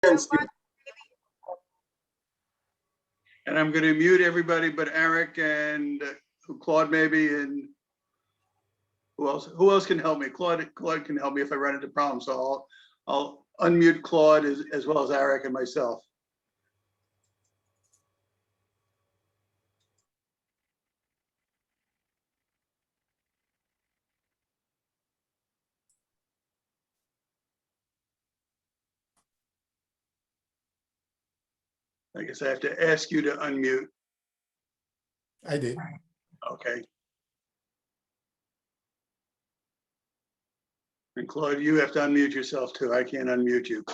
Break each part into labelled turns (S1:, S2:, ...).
S1: And I'm going to mute everybody but Eric and Claude maybe, and who else? Who else can help me? Claude can help me if I run into problems. So I'll unmute Claude as well as Eric and myself. I guess I have to ask you to unmute.
S2: I did.
S1: Okay. And Claude, you have to unmute yourself too. I can't unmute you.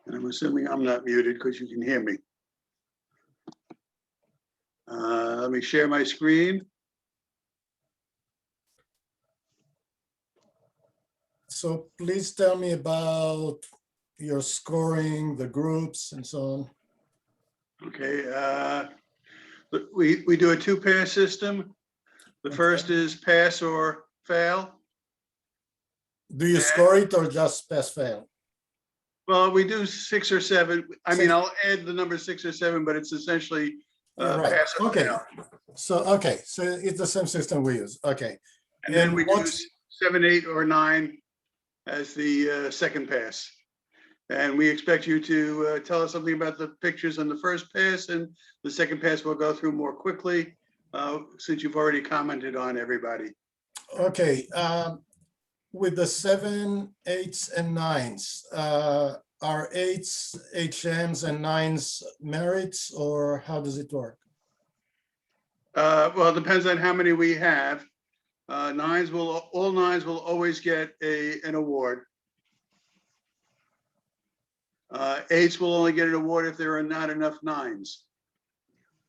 S1: And I'm assuming I'm not muted because you can hear me. Let me share my screen.
S2: So please tell me about your scoring, the groups and so on.
S1: Okay. We do a two-pass system. The first is pass or fail.
S2: Do you score it or just pass fail?
S1: Well, we do 6 or 7. I mean, I'll add the number 6 or 7, but it's essentially
S2: Right.
S1: pass or
S2: Okay.
S1: fail.
S2: So it's the same system we use. Okay.
S1: And then we do 7, 8, or 9 as the second pass. And we expect you to tell us something about the pictures on the first pass, and the second pass we'll go through more quickly since you've already commented on everybody.
S2: Okay. With the 7, 8s, and 9s, are 8s, HMs, and 9s merits, or how does it work?
S1: Well, it depends on how many we have. All 9s will always get an award. 8s will only get an award if there are not enough 9s.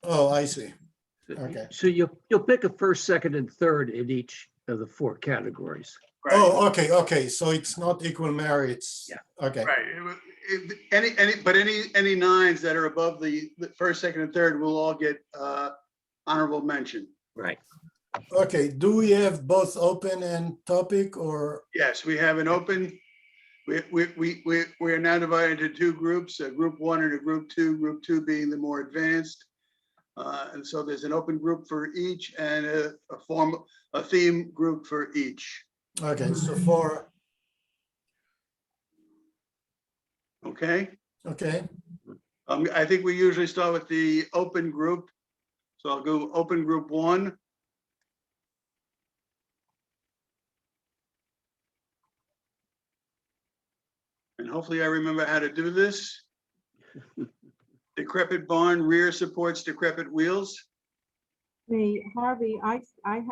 S2: Oh, I see. Okay.
S3: So you'll pick a first, second, and third in each of the 4 categories.
S1: Right.
S2: Oh, okay. So it's not equal merits.
S3: Yeah.
S2: Okay.
S1: Right. Any 9s that are above the first, second, and third will all get honorable mention.
S3: Right.
S2: Okay. Do we have both open and topic, or?
S1: Yes, we have an open. We are now divided into 2 groups: a group 1 and a group 2. Group 2 being the more advanced, and so there's an open group for each and a theme group for each.
S2: Okay. So 4.
S1: Okay.
S2: Okay.
S1: I think we usually start with the open group. So I'll go open group 1. And hopefully I remember how to do this. Decrepit barn, rear supports decrepit wheels.
S4: Hey, Harvey, I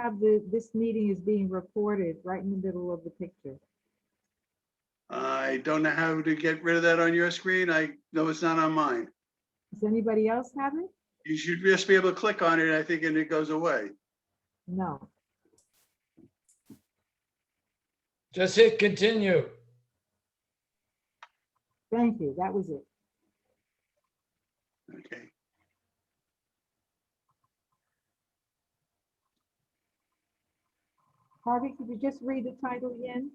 S4: have this meeting is being recorded right in the middle of the picture.
S1: I don't know how to get rid of that on your screen. I know it's not on mine.
S4: Does anybody else have it?
S1: You should just be able to click on it, I think, and it goes away.
S4: No.
S5: Just hit continue.
S4: Thank you. That was it.
S1: Okay.
S4: Harvey, could you just read the title again?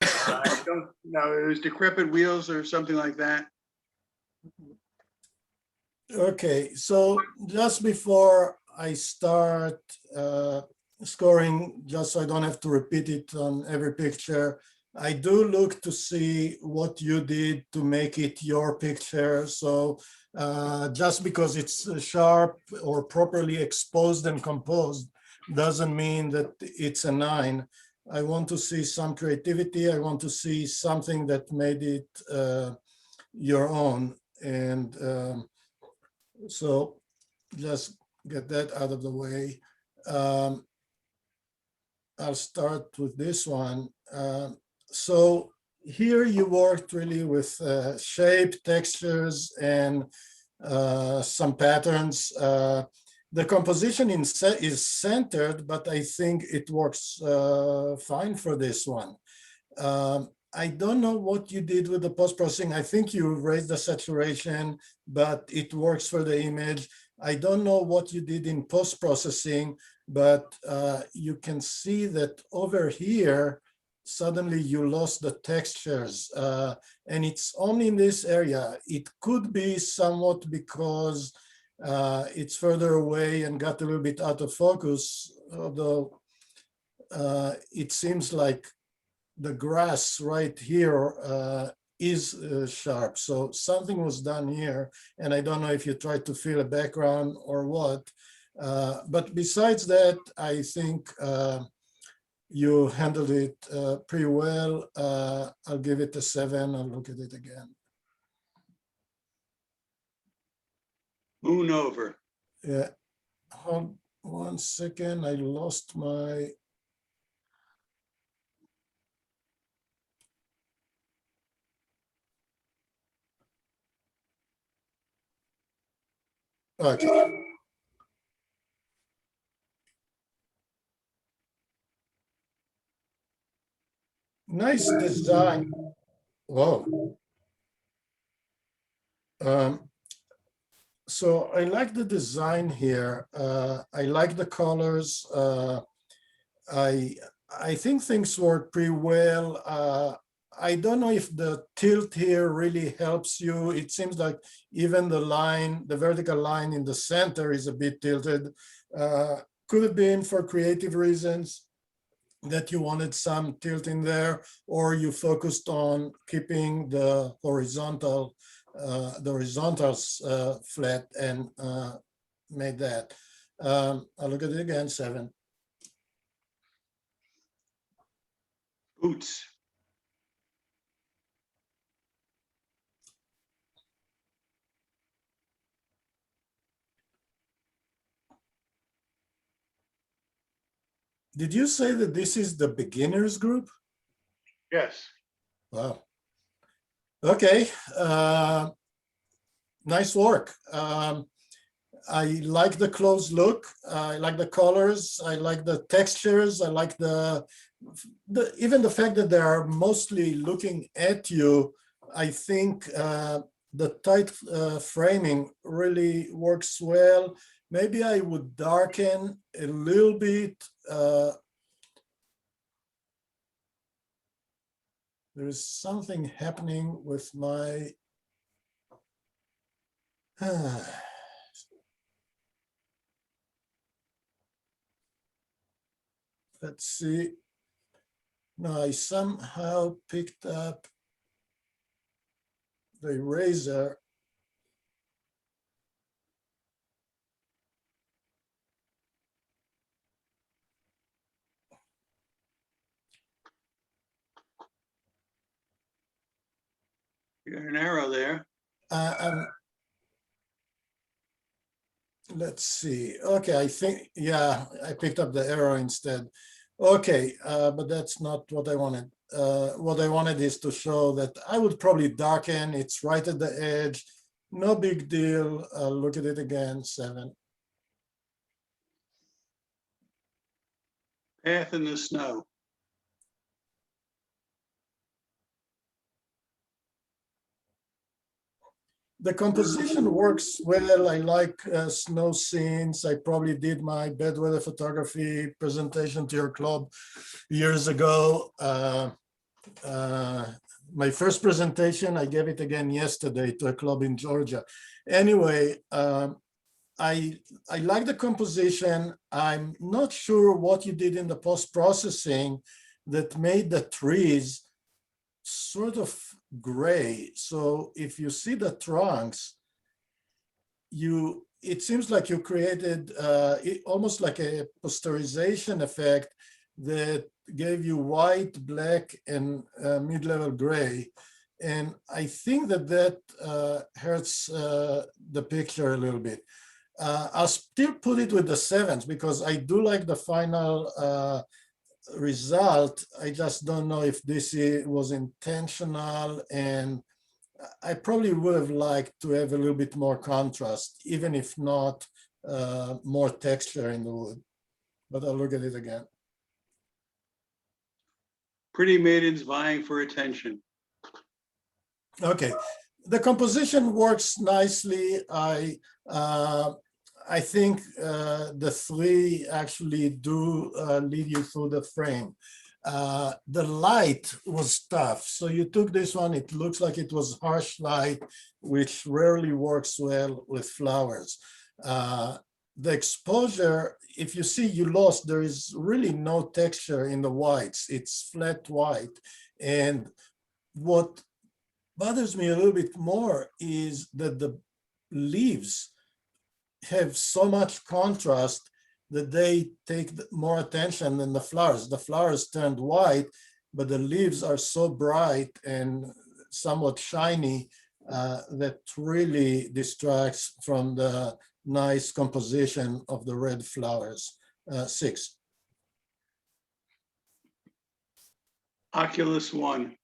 S1: I don't know. It was decrepit wheels or something like that.
S2: Okay. So just before I start scoring, just so I don't have to repeat it on every picture, I do look to see what you did to make it your picture. So just because it's sharp or properly exposed and composed doesn't mean that it's a 9. I want to see some creativity. I want to see something that made it your own. And so just get that out of the way. I'll start with this one. So here you worked really with shape, textures, and some patterns. The composition is centered, but I think it works fine for this one. I don't know what you did with the post-processing. I think you raised the saturation, but it works for the image. I don't know what you did in post-processing, but you can see that over here, suddenly you lost the textures, and it's only in this area. It could be somewhat because it's further away and got a little bit out of focus, although it seems like the grass right here is sharp. So something was done here, and I don't know if you tried to fill a background or what. But besides that, I think you handled it pretty well. I'll give it a 7. I'll look at it again.
S1: Moon over.
S2: Yeah. Hold 1 second. I lost my. Okay. Nice design. Whoa. So I like the design here. I like the colors. I think things work pretty well. I don't know if the tilt here really helps you. It seems like even the line, the vertical line in the center is a bit tilted. Could have been for creative reasons that you wanted some tilt in there, or you focused on keeping the horizontals flat and made that. I'll look at it again, 7.
S1: Boots.
S2: Did you say that this is the beginners group?
S1: Yes.
S2: Wow. Okay. Nice work. I like the close look. I like the colors. I like the textures. I like even the fact that they are mostly looking at you. I think the tight framing really works well. Maybe I would darken a little bit. There is something happening with my. Let's see. No, I somehow picked up the eraser.
S1: You got an arrow there.
S2: Let's see. Okay, I think, yeah, I picked up the arrow instead. Okay, but that's not what I wanted. What I wanted is to show that I would probably darken. It's right at the edge. No big deal. Look at it again, 7.
S1: Path in the snow.
S2: The composition works well. I like snow scenes. I probably did my bad weather photography presentation to your club years ago. My first presentation, I gave it again yesterday to a club in Georgia. Anyway, I like the composition. I'm not sure what you did in the post-processing that made the trees sort of gray. So if you see the trunks, it seems like you created almost like a posterization effect that gave you white, black, and mid-level gray. And I think that hurts the picture a little bit. I'll still put it with the 7s because I do like the final result. I just don't know if this was intentional, and I probably would have liked to have a little bit more contrast, even if not more texture in the wood. But I'll look at it again.
S1: Pretty maidens vying for attention.
S2: Okay, the composition works nicely. I think the 3 actually do lead you through the frame. the light was tough. So you took this one, it looks like it was harsh light, which rarely works well with flowers. The exposure, if you see you lost, there is really no texture in the whites. It's flat white. And what bothers me a little bit more is that the leaves have so much contrast that they take more attention than the flowers. The flowers turned white, but the leaves are so bright and somewhat shiny that really distracts from the nice composition of the red flowers. 6.
S1: Oculus 1.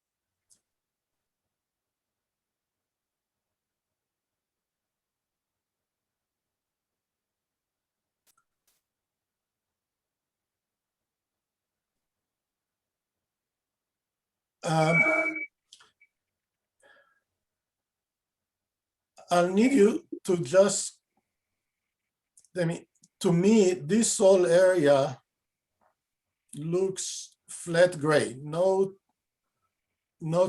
S2: I'll need you to just, to me, this whole area looks flat gray, no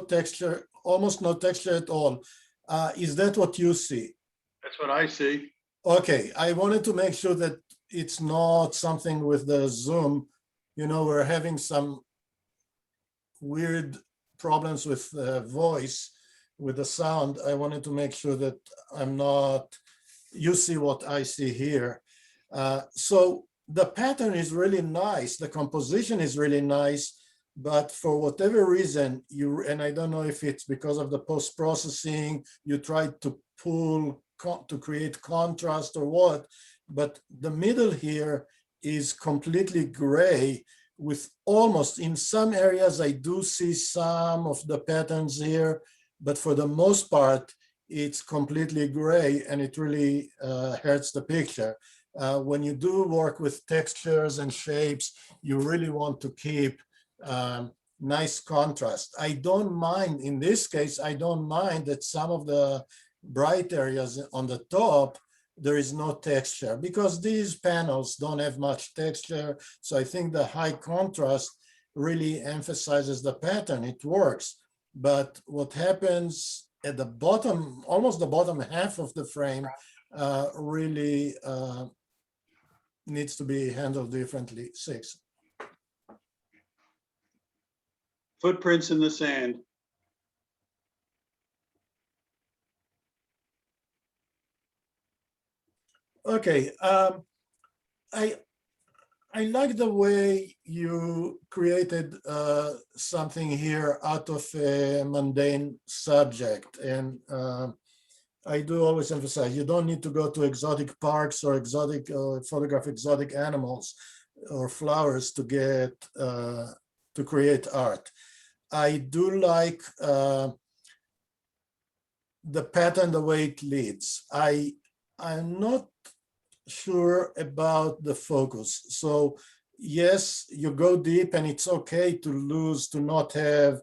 S2: texture, almost no texture at all. Is that what you see?
S1: That's what I see.
S2: Okay, I wanted to make sure that it's not something with the Zoom. You know, we're having some weird problems with the voice, with the sound. I wanted to make sure that I'm not, you see what I see here. So the pattern is really nice. The composition is really nice, but for whatever reason, and I don't know if it's because of the post-processing, you tried to pull, to create contrast or what, but the middle here is completely gray with almost, in some areas, I do see some of the patterns here, but for the most part, it's completely gray and it really hurts the picture. When you do work with textures and shapes, you really want to keep nice contrast. I don't mind, in this case, I don't mind that some of the bright areas on the top, there is no texture because these panels don't have much texture. So I think the high contrast really emphasizes the pattern. It works. But what happens at the bottom, almost the bottom half of the frame, really needs to be handled differently. 6.
S1: Footprints in the sand.
S2: Okay, I like the way you created something here out of a mundane subject, and I do always emphasize you don't need to go to exotic parks or photograph exotic animals or flowers to get to create art. I do like the pattern, the way it leads. I'm not sure about the focus. So yes, you go deep and it's okay to lose, to not have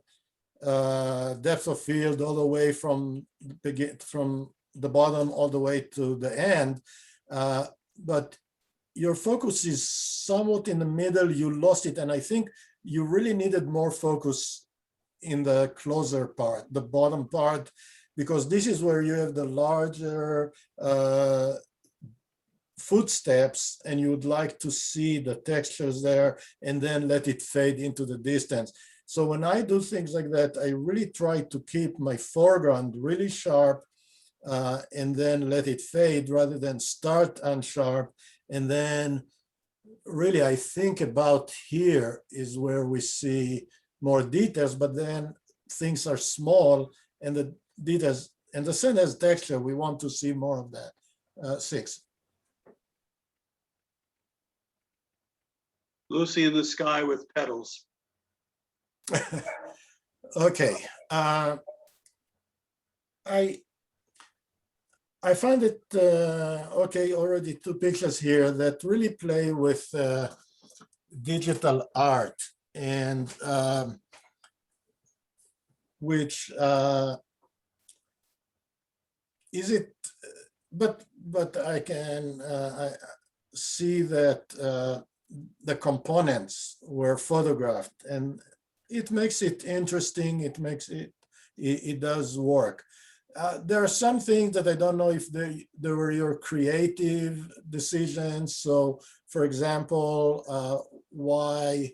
S2: depth of field all the way from the bottom all the way to the end. But your focus is somewhat in the middle, you lost it. And I think you really needed more focus in the closer part, the bottom part, because this is where you have the larger footsteps and you would like to see the textures there and then let it fade into the distance. So when I do things like that, I really try to keep my foreground really sharp and then let it fade rather than start unsharp. And then really I think about here is where we see more details, but then things are small and the details, and the sand has texture, we want to see more of that. 6.
S1: Lucy in the sky with petals.
S2: Okay. I find it, okay, already 2 pictures here that really play with digital art and which is it, but I can I see that the components were photographed, and it makes it interesting. It makes it does work. There are some things that I don't know if they were your creative decisions. So, for example, why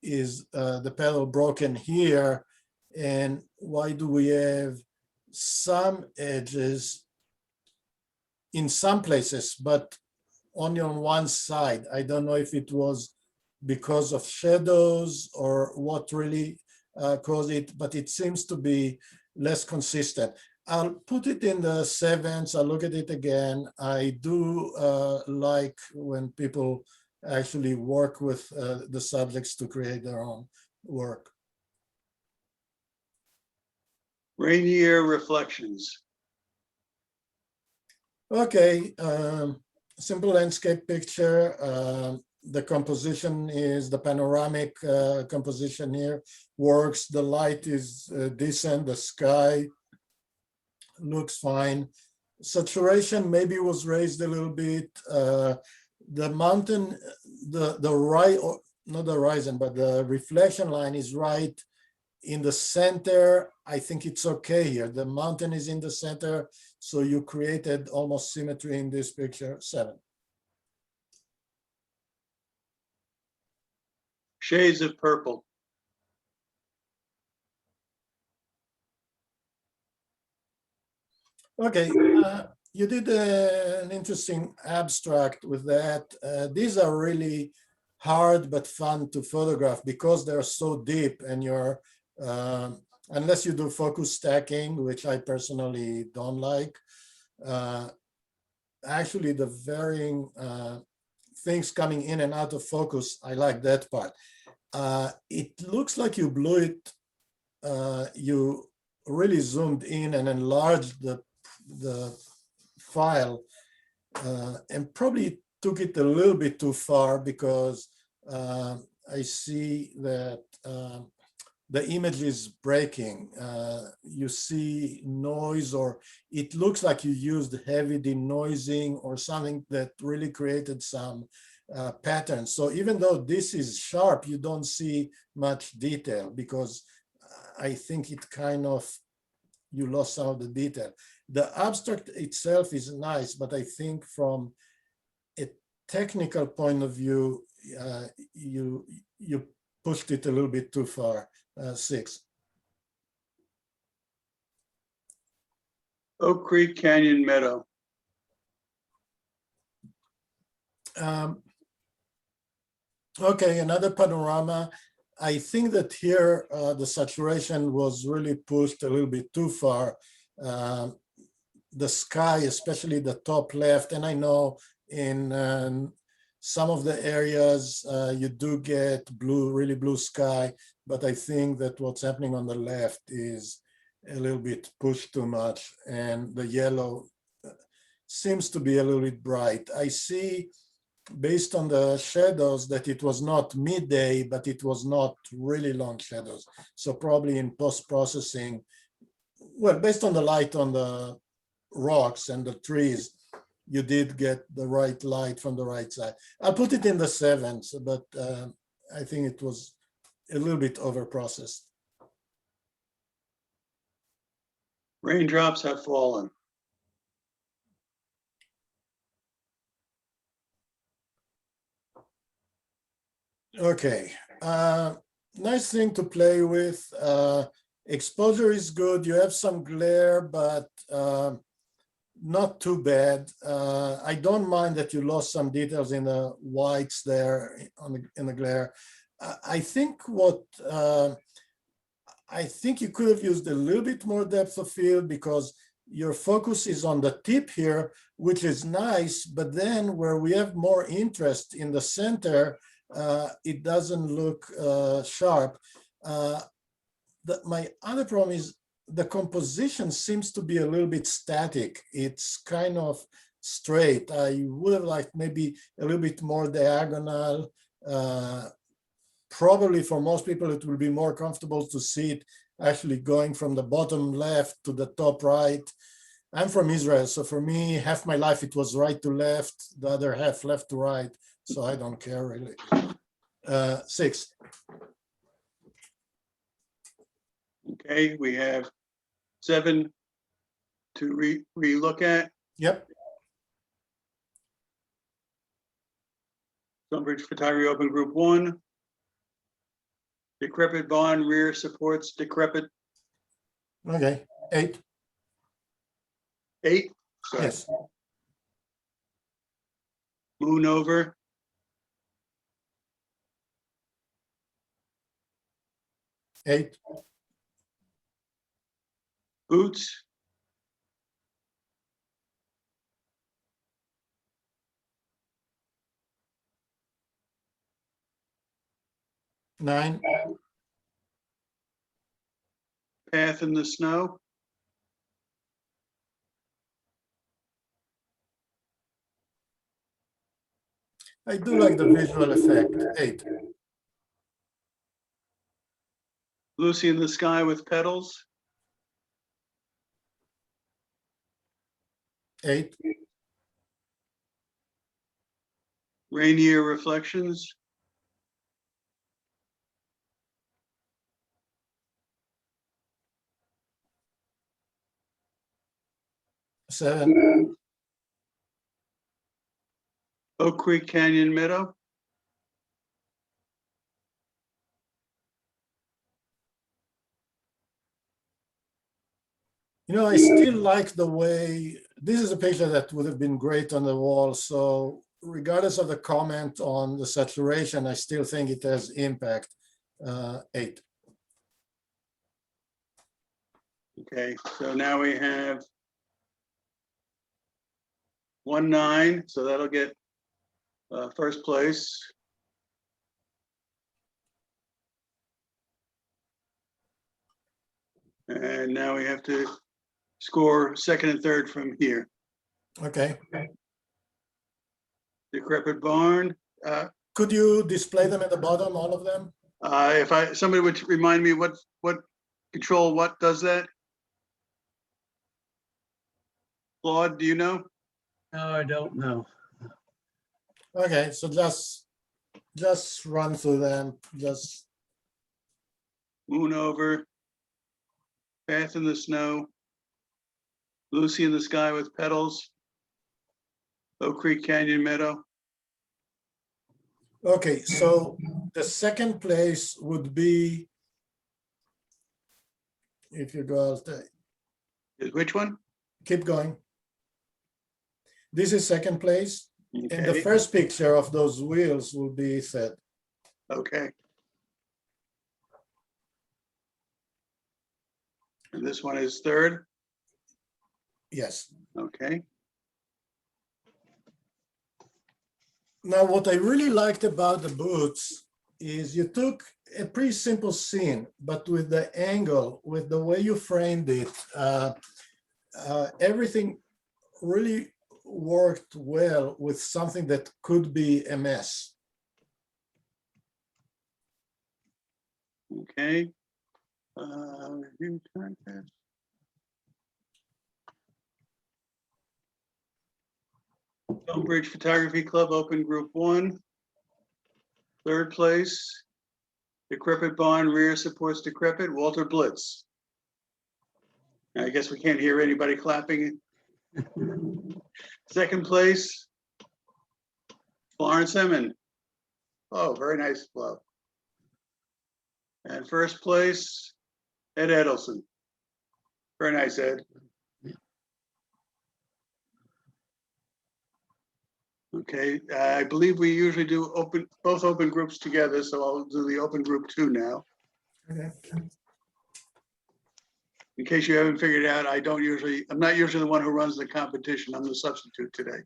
S2: is the pedal broken here, and why do we have some edges in some places, but only on one side? I don't know if it was because of shadows or what really caused it, but it seems to be less consistent. I'll put it in the sevens. I'll look at it again. I do like when people actually work with the subjects to create their own work.
S1: Rainier reflections.
S2: Okay, simple landscape picture. The composition is the panoramic composition here works. The light is decent. The sky looks fine. Saturation maybe was raised a little bit. The mountain, the right, or not the horizon, but the reflection line is right in the center. I think it's okay here. The mountain is in the center, so you created almost symmetry in this picture. 7.
S1: Shades of purple.
S2: Okay, you did an interesting abstract with that. These are really hard but fun to photograph because they're so deep, and you're, unless you do focus stacking, which I personally don't like, actually the varying things coming in and out of focus, I like that part. It looks like you blew it, you really zoomed in and enlarged the file, and probably took it a little bit too far, because I see that the image is breaking. You see noise, or it looks like you used heavy denoising or something that really created some patterns. So even though this is sharp, you don't see much detail, because I think it kind of, you lost some of the detail. The abstract itself is nice, but I think from a technical point of view, you pushed it a little bit too far. 6.
S1: Oak Creek Canyon Meadow.
S2: Okay, another panorama. I think that here the saturation was really pushed a little bit too far. The sky, especially the top left, and I know in some of the areas you do get blue, really blue sky, but I think that what's happening on the left is a little bit pushed too much, and the yellow seems to be a little bit bright. I see, based on the shadows, that it was not midday, but it was not really long shadows. So probably in post-processing, well, based on the light on the rocks and the trees, you did get the right light from the right side. I'll put it in the 7s, but I think it was a little bit over-processed.
S1: Raindrops have fallen.
S2: Okay, nice thing to play with. Exposure is good. You have some glare, but not too bad. I don't mind that you lost some details in the whites there in the glare. I think I think you could have used a little bit more depth of field, because your focus is on the tip here, which is nice, but then where we have more interest in the center, it doesn't look sharp. My other problem is the composition seems to be a little bit static. It's kind of straight. I would have liked maybe a little bit more diagonal. Probably for most people, it will be more comfortable to see it actually going from the bottom left to the top right. I'm from Israel, so for me, half my life it was right to left, the other half left to right. so I don't care really. 6.
S1: Okay, we have 7 to re-look at.
S2: Yep.
S1: Stonebridge Photography Open Group 1. Decrepit barn rear supports decrepit.
S2: Okay. 8.
S1: 8. Sorry.
S2: Yes.
S1: Moon over.
S2: 8.
S1: Boots.
S2: 9.
S1: Path in the snow.
S2: 'I do like the visual effect. 8.
S1: Lucy in the sky with petals.
S2: 8.
S1: Rainier reflections.
S2: 7.
S1: Oak Creek Canyon Meadow.
S2: I still like the way, this is a picture that would have been great on the wall. So regardless of the comment on the saturation, I still think it has impact. 8.
S1: Okay, so now we have 1, 9, so that'll get first place. And now we have to score second and third from here.
S2: Okay.
S1: Decrepit barn.
S2: Could you display them at the bottom, all of them?
S1: If somebody would remind me what control what does that? Claude, do you know?
S3: No, I don't know.
S2: Okay, so just run through them. Just
S1: Moon over. Path in the snow. Lucy in the sky with petals. Oak Creek Canyon Meadow.
S2: okay. So the second place would be, if you go out there,
S1: Which one?
S2: keep going. This is second place, and the
S1: Okay,
S2: first picture of those wheels will be set.
S1: okay. And this one is third.
S2: Yes.
S1: Okay.
S2: Now, what I really liked about the boots is you took a pretty simple scene, but with the angle, with the way you framed it, everything really worked well with something that could be a mess.
S1: Okay. Review time pass. Stonebridge Photography Club Open Group 1. Third place. Decrepit barn rear supports decrepit. Walter Blitz. I guess we can't hear anybody clapping. Second place. Florence Emmon. Oh, very nice club. And first place, Ed Edelson. Very nice, Ed. Okay, I believe we usually do both open groups together, so I'll do the open group 2 now.
S2: Okay.
S1: In case you haven't figured out, I'm not usually the one who runs the competition. I'm the substitute today.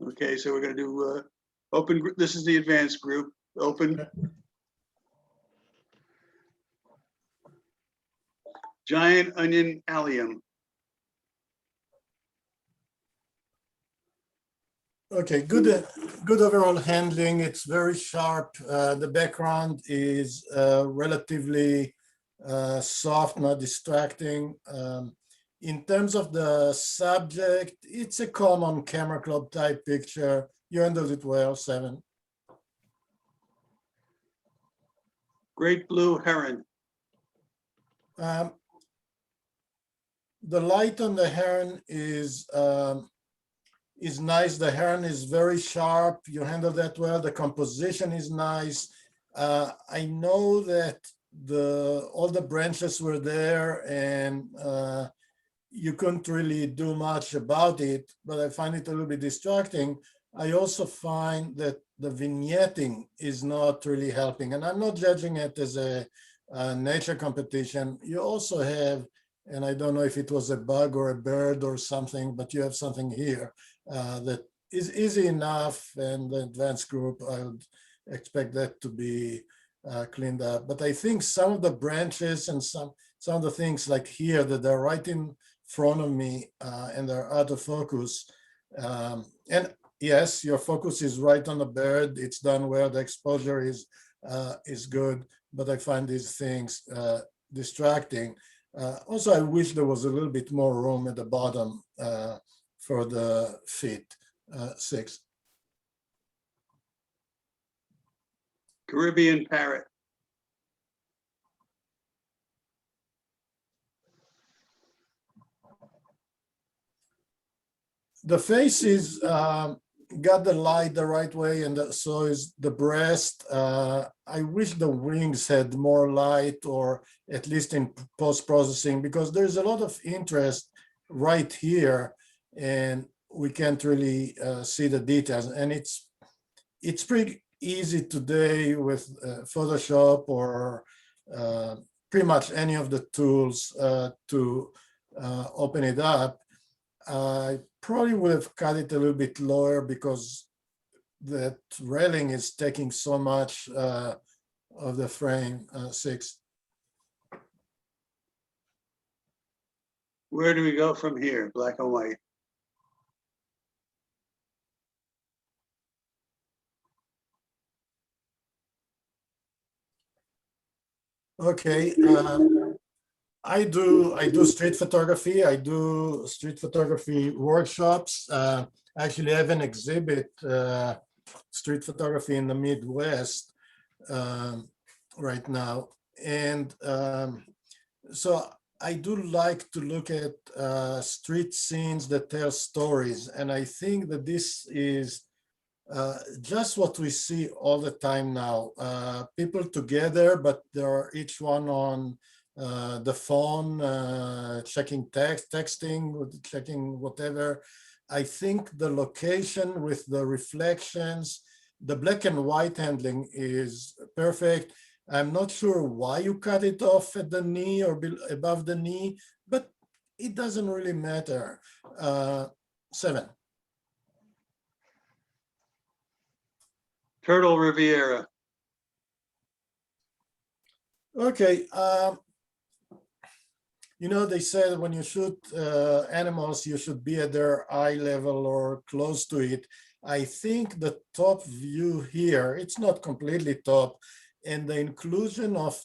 S1: Okay, so we're gonna do open group. This is the advanced group, open. Giant onion allium.
S2: Okay, good overall handling. It's very sharp. The background is relatively soft, not distracting. In terms of the subject, it's a common camera club type picture. You handled it well, 7.
S1: Great blue heron.
S2: Um, the light on the heron is nice. The heron is very sharp. You handle that well. The composition is nice. I know that all the branches were there and you couldn't really do much about it, but I find it a little bit distracting. I also find that the vignetting is not really helping, and I'm not judging it as a nature competition. You also have, and I don't know if it was a bug or a bird or something, but you have something here that is easy enough, and the advanced group, I would expect that to be cleaned up. But I think some of the branches and some of the things like here that are right in front of me and they're out of focus. And yes, your focus is right on the bird. It's done well. The exposure is good, but I find these things distracting. Also, I wish there was a little bit more room at the bottom for the feet. 6.
S1: Caribbean parrot.
S2: The face is got the light the right way, and so is the breast. I wish the wings had more light, or at least in post-processing, because there's a lot of interest right here, and we can't really see the details. And it's pretty easy today with Photoshop or pretty much any of the tools to open it up. I probably would have cut it a little bit lower because that railing is taking so much of the frame. 6.
S1: Where do we go from here? Black and white.
S2: Okay. I do street photography. I do street photography workshops. I actually have an exhibit, street photography in the Midwest right now. And so I do like to look at street scenes that tell stories. And I think that this is just what we see all the time now. People together, but they're each one on the phone, checking texting, checking whatever. I think the location with the reflections, the black and white handling is perfect. I'm not sure why you cut it off at the knee or above the knee, but it doesn't really matter. 7.
S1: Turtle Riviera.
S2: Okay. You know, they said when you shoot animals, you should be at their eye level or close to it. I think the top view here, it's not completely top, and the inclusion of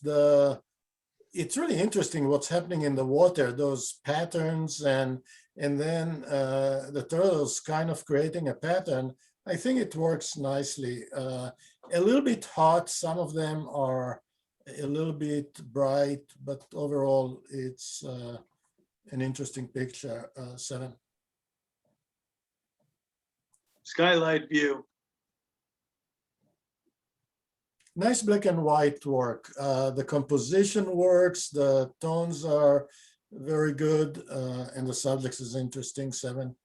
S2: it's really interesting what's happening in the water, those patterns, and then the turtles kind of creating a pattern. I think it works nicely. A little bit hot, some of them are a little bit bright, but overall it's an interesting picture. 7.
S1: Skylight view.
S2: Nice black and white work. The composition works, the tones are very good, and the subject is interesting. 7.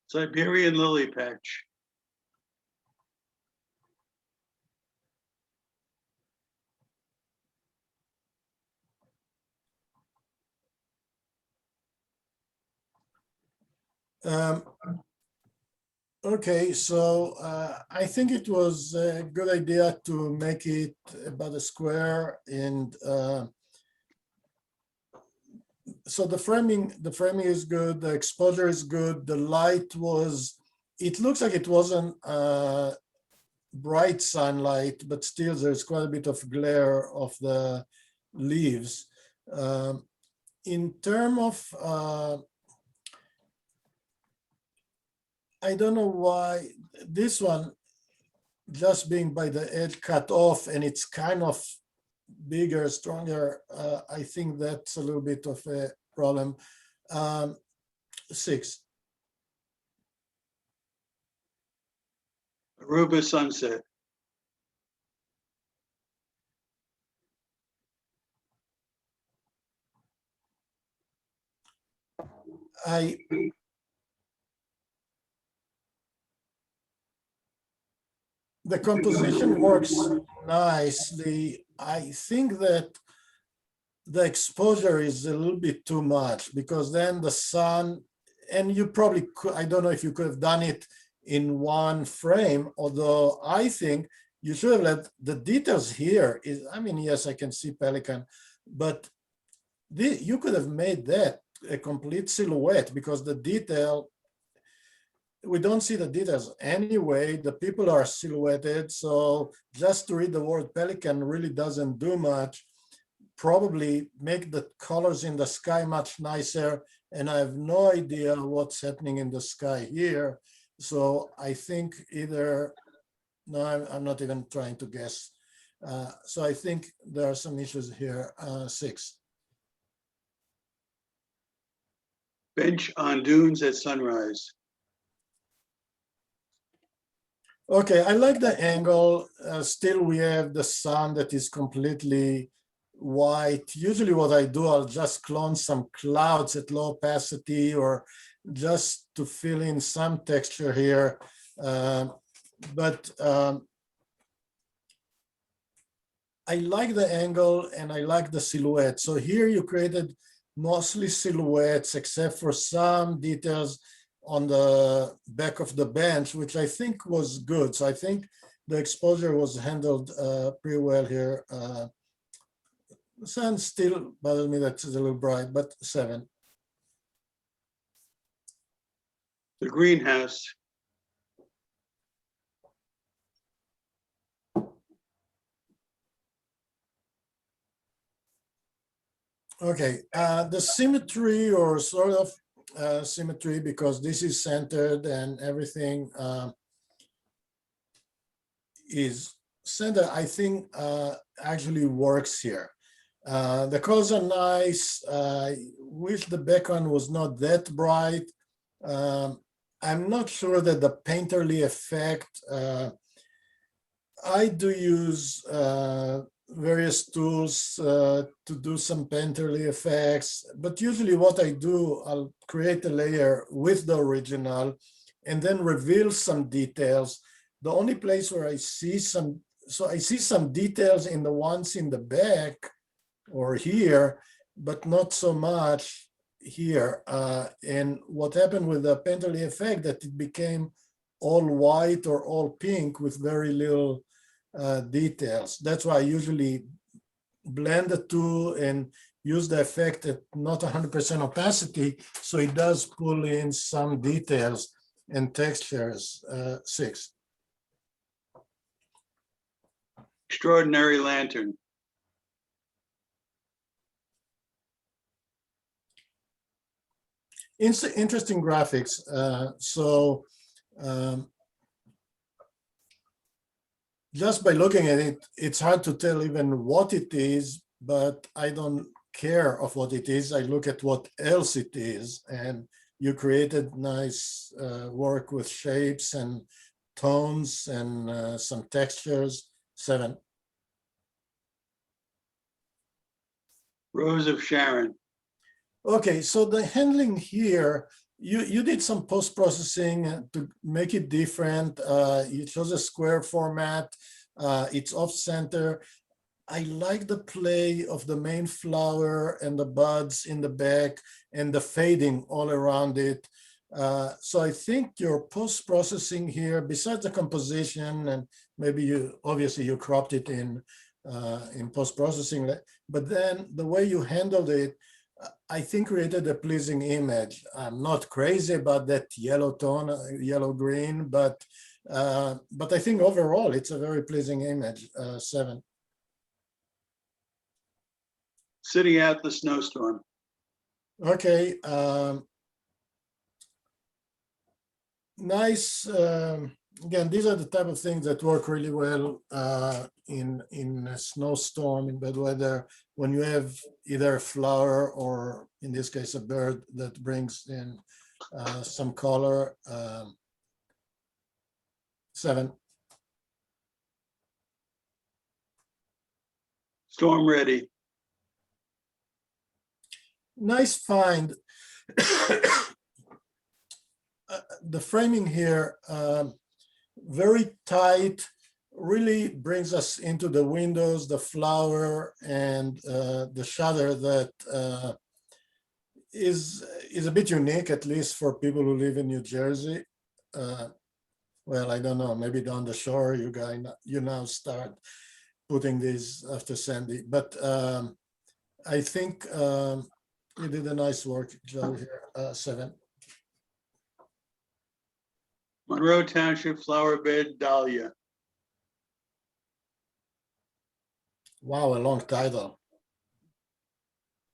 S1: Siberian lily patch.
S2: Okay, so I think it was a good idea to make it about a square, and so the framing is good, the exposure is good, the light it looks like it wasn't bright sunlight, but still there's quite a bit of glare of the leaves. In terms of, I don't know why this one just being by the edge cut off and it's kind of bigger, stronger. I think that's a little bit of a problem. 6.
S1: Aruba sunset.
S2: The composition works nicely. I think that the exposure is a little bit too much because then the sun, and you probably could, I don't know if you could have done it in one frame, although I think you should have let the details here is, I mean, yes, I can see pelican, but you could have made that a complete silhouette because the detail, we don't see the details anyway. The people are silhouetted. So just to read the word pelican really doesn't do much. Probably make the colors in the sky much nicer. And I have no idea what's happening in the sky here. So I think either, no, I'm not even trying to guess. So I think there are some issues here. 6.
S1: Bench on dunes at sunrise.
S2: Okay, I like the angle. Still, we have the sun that is completely white. Usually what I do, I'll just clone some clouds at low opacity or just to fill in some texture here. But I like the angle and I like the silhouette. So here you created mostly silhouettes except for some details on the back of the bench, which I think was good. So I think the exposure was handled pretty well here. The sun still bothers me that it's a little bright, but 7.
S1: The greenhouse.
S2: Okay, the symmetry or sort of symmetry, because this is centered and everything is centered, I think actually works here. The colors are nice. Wish the background was not that bright. I'm not sure that the painterly effect, I do use various tools to do some painterly effects, but usually what I do, I'll create a layer with the original and then reveal some details. The only place where I see some, so I see some details in the ones in the back or here, but not so much here. And what happened with the painterly effect, that it became all white or all pink with very little details. That's why I usually blend the two and use the effect at not 100% opacity, so it does pull in some details and textures. 6.
S1: Extraordinary lantern.
S2: Interesting graphics. Just by looking at it, it's hard to tell even what it is, but I don't care of what it is. I look at what else it is, and you created nice work with shapes and tones and some textures. 7.
S1: Rose of Sharon.
S2: Okay, so the handling here, you did some post-processing to make it different. You chose a square format. It's off-center. I like the play of the main flower and the buds in the back and the fading all around it. So I think your post-processing here, besides the composition, and maybe you obviously you cropped it in post-processing, but then the way you handled it, I think created a pleasing image. I'm not crazy about that yellow tone, yellow-green, but I think overall it's a very pleasing image. 7.
S1: Sitting out the snowstorm.
S2: Okay. Nice. Again, these are the type of things that work really well in a snowstorm, in bad weather, when you have either a flower or, in this case, a bird that brings in some color. 7.
S1: Storm ready.
S2: Nice find. The framing here, very tight, really brings us into the windows, the flower, and the shutter that is a bit unique, at least for people who live in New Jersey. Well, I don't know, maybe down the shore, you now start putting these after Sandy, but I think you did a nice work, Joe, here. 7.
S1: Monroe Township flower bed dahlia.
S2: Wow, a long title.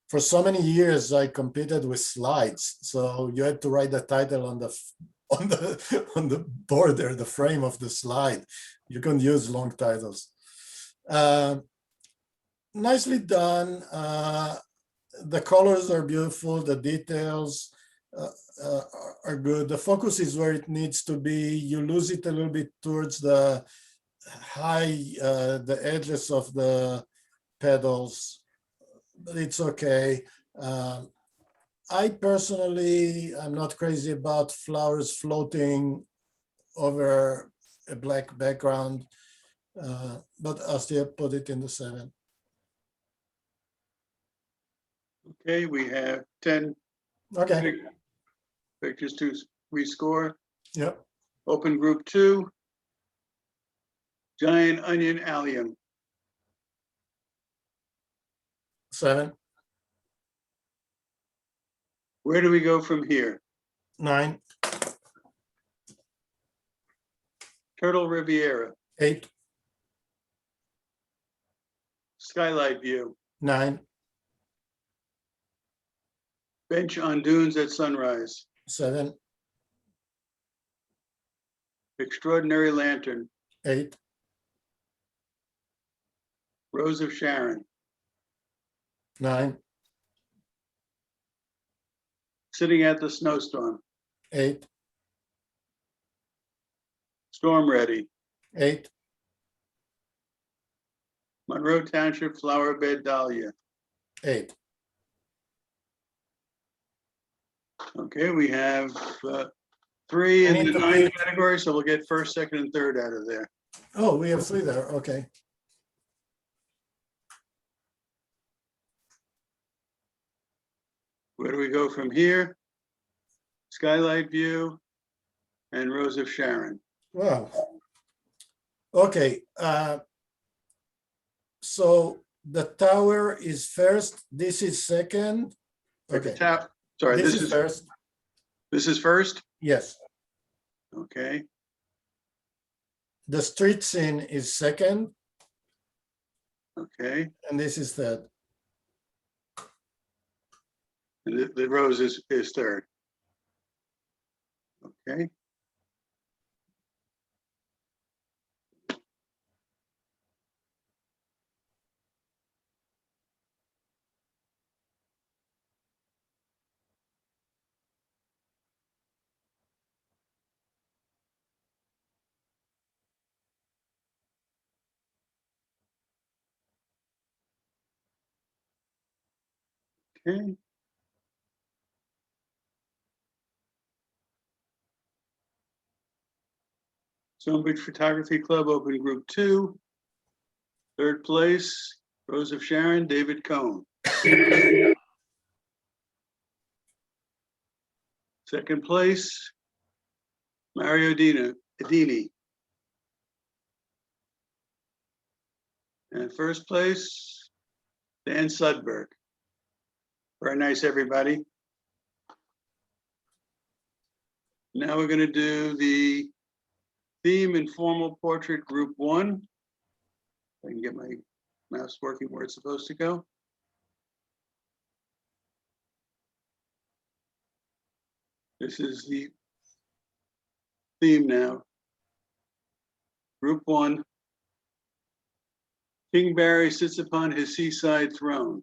S2: For so many years, I competed with slides, so you had to write the title on the border, the frame of the slide. You couldn't use long titles. Nicely done. The colors are beautiful. The details are good. The focus is where it needs to be. You lose it a little bit towards the the edges of the petals, but it's okay. I personally, I'm not crazy about flowers floating over a black background, but I'll still put it in the 7.
S1: Okay, we have 10
S2: Okay,
S1: pictures to rescore.
S2: yep,
S1: Open group 2. Giant onion allium.
S2: 7,
S1: Where do we go from here?
S2: 9,
S1: Turtle Riviera.
S2: 8,
S1: Skylight view.
S2: 9,
S1: Bench on dunes at sunrise.
S2: 7,
S1: Extraordinary lantern.
S2: 8,
S1: Rose of Sharon.
S2: 9,
S1: Sitting at the snowstorm.
S2: 8,
S1: Storm ready.
S2: 8,
S1: Monroe Township flower bed dahlia.
S2: 8.
S1: Okay, we have 3
S2: I
S1: in
S2: need
S1: the
S2: to
S1: 9
S2: pick-
S1: category, so we'll get first, second, and third out of there.
S2: Oh, we have 3 there. Okay.
S1: Where do we go from here? Skylight view and Rose of Sharon.
S2: Wow. Okay. So the tower is first. This is second. Okay.
S1: Sorry,
S2: This is first.
S1: this is first?
S2: Yes.
S1: Okay,
S2: The street scene is second,
S1: okay.
S2: and this is third.
S1: And the rose is third. Okay. Okay. Stonebridge Photography Club, open group 2. Third place, Rose of Sharon, David Cohn. Second place, Mario Edini. And first place, Dan Sudberg. Very nice, everybody. Now we're going to do the theme informal portrait group 1. I can get my mouse working where it's supposed to go. This is the theme now. Group 1. King Barry sits upon his seaside throne,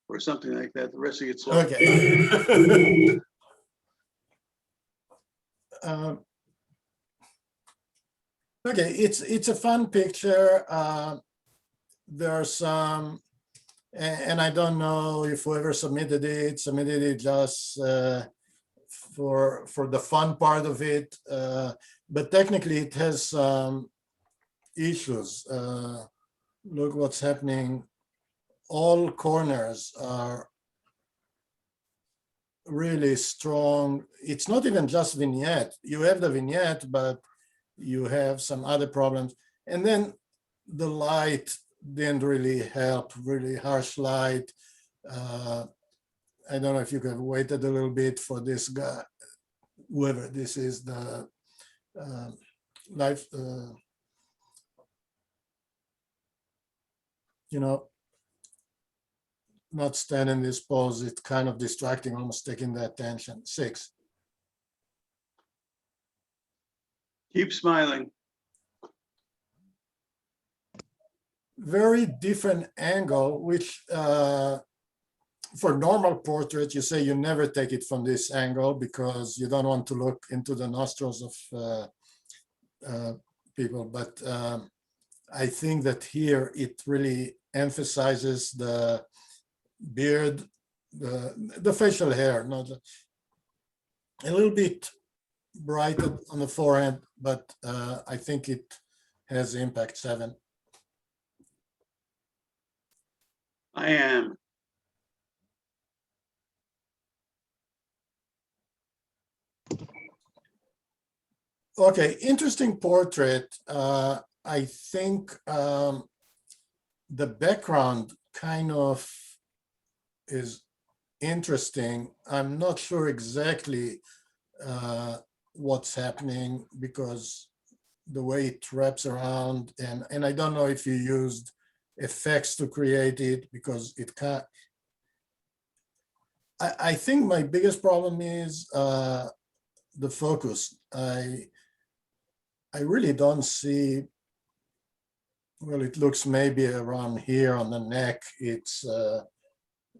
S1: or something like that. The rest of it's all.
S2: Okay. Okay, it's a fun picture. There's some, and I don't know if whoever submitted it just for the fun part of it, but technically it has some issues. Look what's happening. All corners are really strong. It's not even just vignette. You have the vignette, but you have some other problems. And then the light didn't really help, really harsh light. I don't know if you could have waited a little bit for this guy, whoever this is, the life, you know, not stand in this pose. It's kind of distracting, almost taking the attention. 6.
S1: Keep smiling.
S2: Very different angle, which for normal portrait, you say you never take it from this angle because you don't want to look into the nostrils of people. But I think that here it really emphasizes the beard, the facial hair, not a little bit brighter on the forehead, but I think it has impact. 7.
S1: I am.
S2: Okay, interesting portrait. I think the background kind of is interesting. I'm not sure exactly what's happening because the way it wraps around, and I don't know if you used effects to create it because it can't. I think my biggest problem is the focus. I really don't see, well, it looks maybe around here on the neck, it's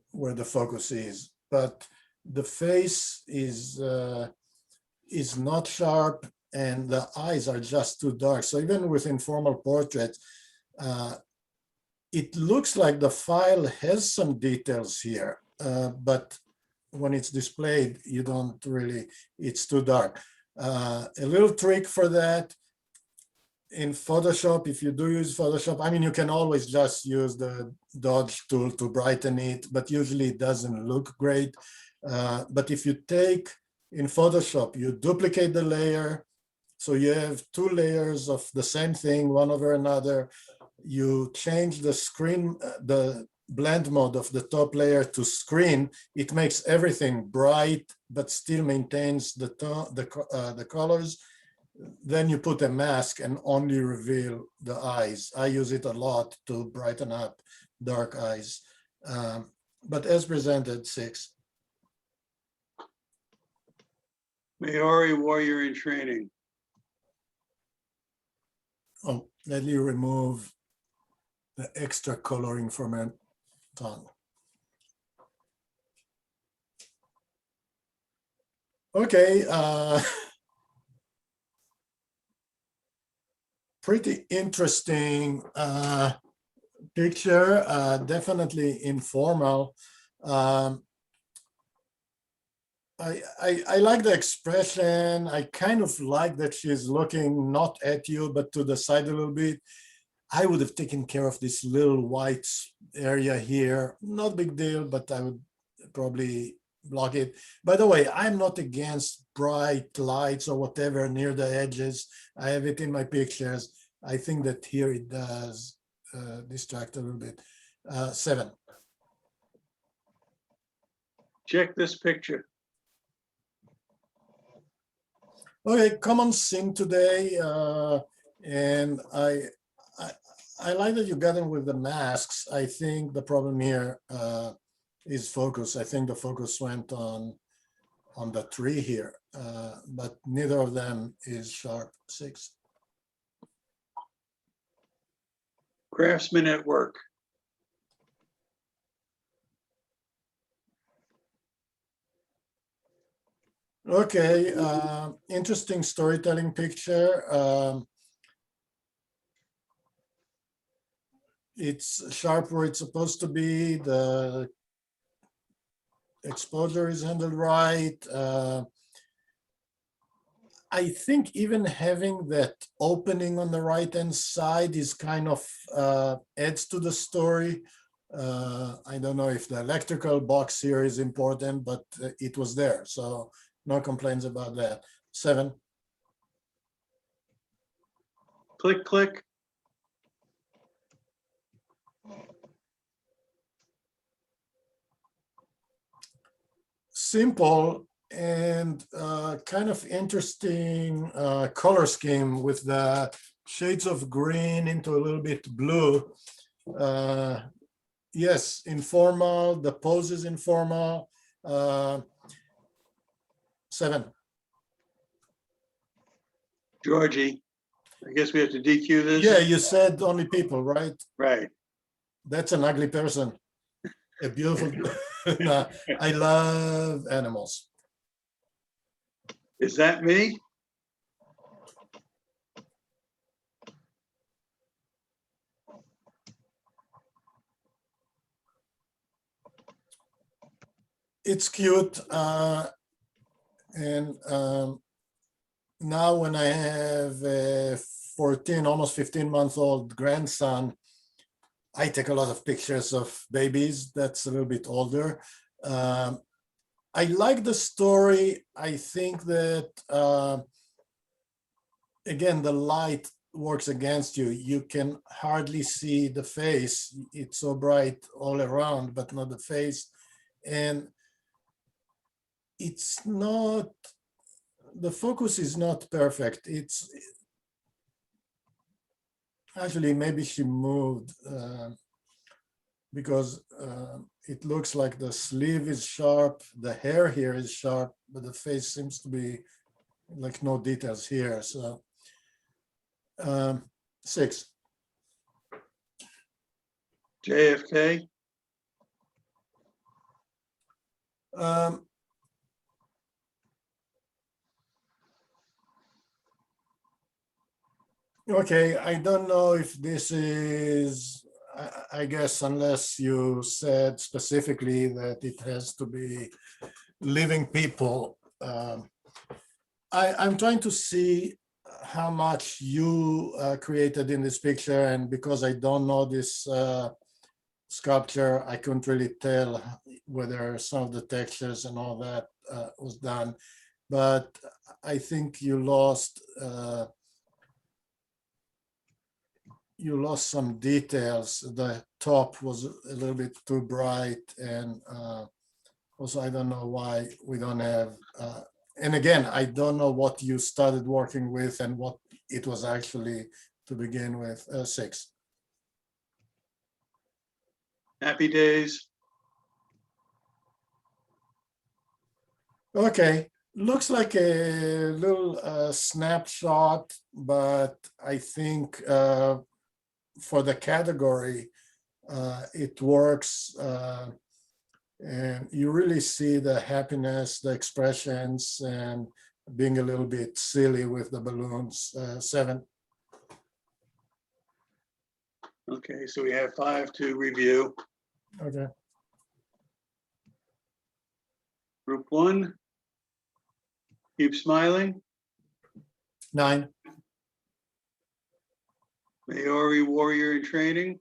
S2: where the focus is, but the face is not sharp and the eyes are just too dark. So even with informal portraits, it looks like the file has some details here, but when it's displayed, you don't really, it's too dark. A little trick for that, in Photoshop, if you do use Photoshop, I mean, you can always just use the dodge tool to brighten it, but usually it doesn't look great. But if you take, in Photoshop, you duplicate the layer, so you have 2 layers of the same thing, one over another. You change the screen, the blend mode of the top layer to screen. It makes everything bright, but still maintains the colors. Then you put a mask and only reveal the eyes. I use it a lot to brighten up dark eyes. But as presented, 6.
S1: Maori warrior in training.
S2: Oh, let me remove the extra coloring from my tongue. Okay. Pretty interesting picture, definitely informal. I like the expression. I kind of like that she's looking not at you, but to the side a little bit. I would have taken care of this little white area here. Not big deal, but I would probably block it. By the way, I'm not against bright lights or whatever near the edges. I have it in my pictures. I think that here it does distract a little bit. 7.
S1: Check this picture.
S2: Okay, common sin today, and I like that you got in with the masks. I think the problem here is focus. I think the focus went on on the tree here, but neither of them is sharp 6.
S1: Craftsman at work.
S2: Okay, interesting storytelling picture. It's sharp where it's supposed to be. The exposure is handled right. I think even having that opening on the right-hand side is kind of adds to the story. I don't know if the electrical box here is important, but it was there, so no complaints about that. 7.
S1: Click, click.
S2: Simple and kind of interesting color scheme with the shades of green into a little bit blue. Yes, informal, the pose is informal. 7.
S1: Georgie. I guess we have to DQ this.
S2: Yeah, you said only people, right?
S1: Right.
S2: That's an ugly person. A beautiful. No, I love animals.
S1: Is that me?
S2: It's cute. And now when I have a 14, almost 15-month-old grandson, I take a lot of pictures of babies that's a little bit older. I like the story. I think that, again, the light works against you. You can hardly see the face. It's so bright all around, but not the face. And it's not, the focus is not perfect. It's actually, maybe she moved because it looks like the sleeve is sharp, the hair here is sharp, but the face seems to be like no details here. So 6.
S1: JFK.
S2: Okay, I don't know if this is, I guess, unless you said specifically that it has to be living people. I'm trying to see how much you created in this picture, and because I don't know this sculpture, I couldn't really tell whether some of the textures and all that was done. But I think you lost some details. The top was a little bit too bright, and also I don't know why we don't have, and again, I don't know what you started working with and what it was actually to begin with. 6.
S1: Happy Days.
S2: Okay, looks like a little snapshot, but I think for the category, it works. And you really see the happiness, the expressions, and being a little bit silly with the balloons. 7.
S1: Okay, so we have 5 to review.
S2: Okay.
S1: Group 1. Keep smiling.
S2: 9.
S1: Maori Warrior in Training.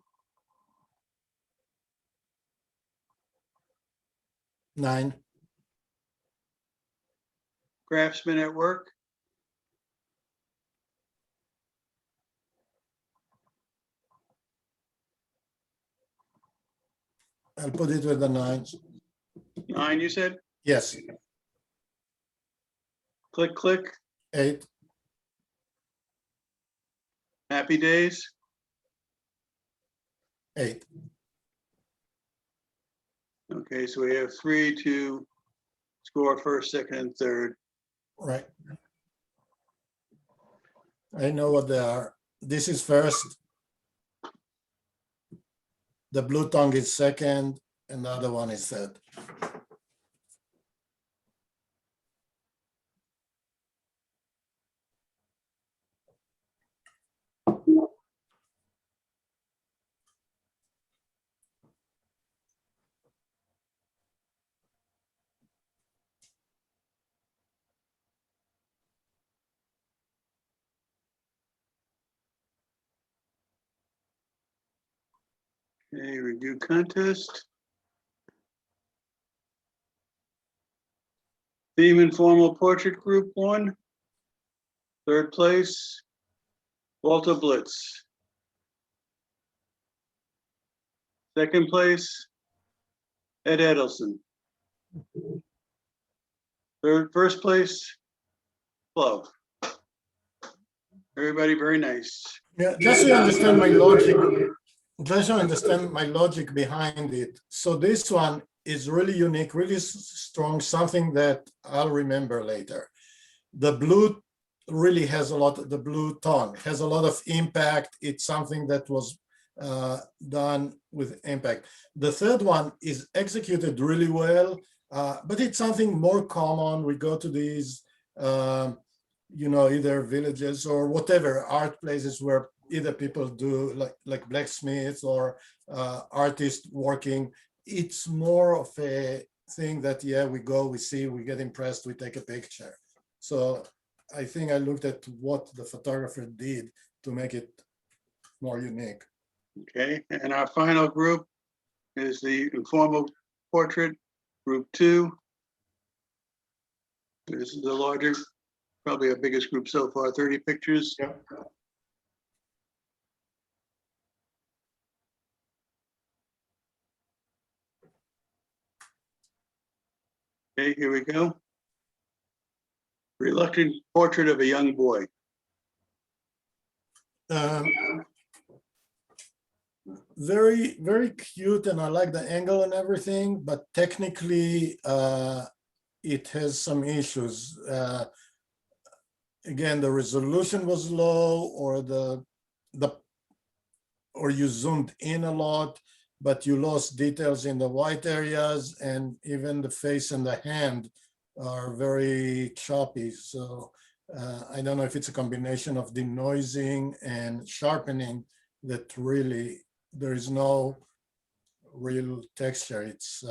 S2: 9.
S1: Craftsman at Work.
S2: 'I'll put it with the 9s.
S1: 9, you said?
S2: Yes.
S1: Click, click.
S2: 8.
S1: Happy Days.
S2: 8.
S1: Okay, so we have 3 to score first, second, and third.
S2: Right. I know what they are. This is first. The blue tongue is second, and the other one is third.
S1: Okay, review contest. Theme Informal Portrait Group 1. Third place, Walter Blitz. Second place, Ed Edelson. First place, Flo. Everybody very nice.
S2: Yeah, just so you understand my logic, just so you understand my logic behind it. So this one is really unique, really strong, something that I'll remember later. The blue really has a lot, the blue tone has a lot of impact. It's something that was done with impact. The third one is executed really well, but it's something more common. We go to these, you know, either villages or whatever art places where either people do like blacksmiths or artists working. It's more of a thing that, yeah, we go, we see, we get impressed, we take a picture. So I think I looked at what the photographer did to make it more unique.
S1: Okay, and our final group is the Informal Portrait Group 2. This is the larger, probably our biggest group so far, 30 pictures.
S2: Yep.
S1: Okay, here we go. Reluctant portrait of a young boy.
S2: Very, very cute, and I like the angle and everything, but technically it has some issues. Again, the resolution was low, or or you zoomed in a lot, but you lost details in the white areas, and even the face and the hand are very choppy. So I don't know if it's a combination of denoising and sharpening that really there is no real texture. It's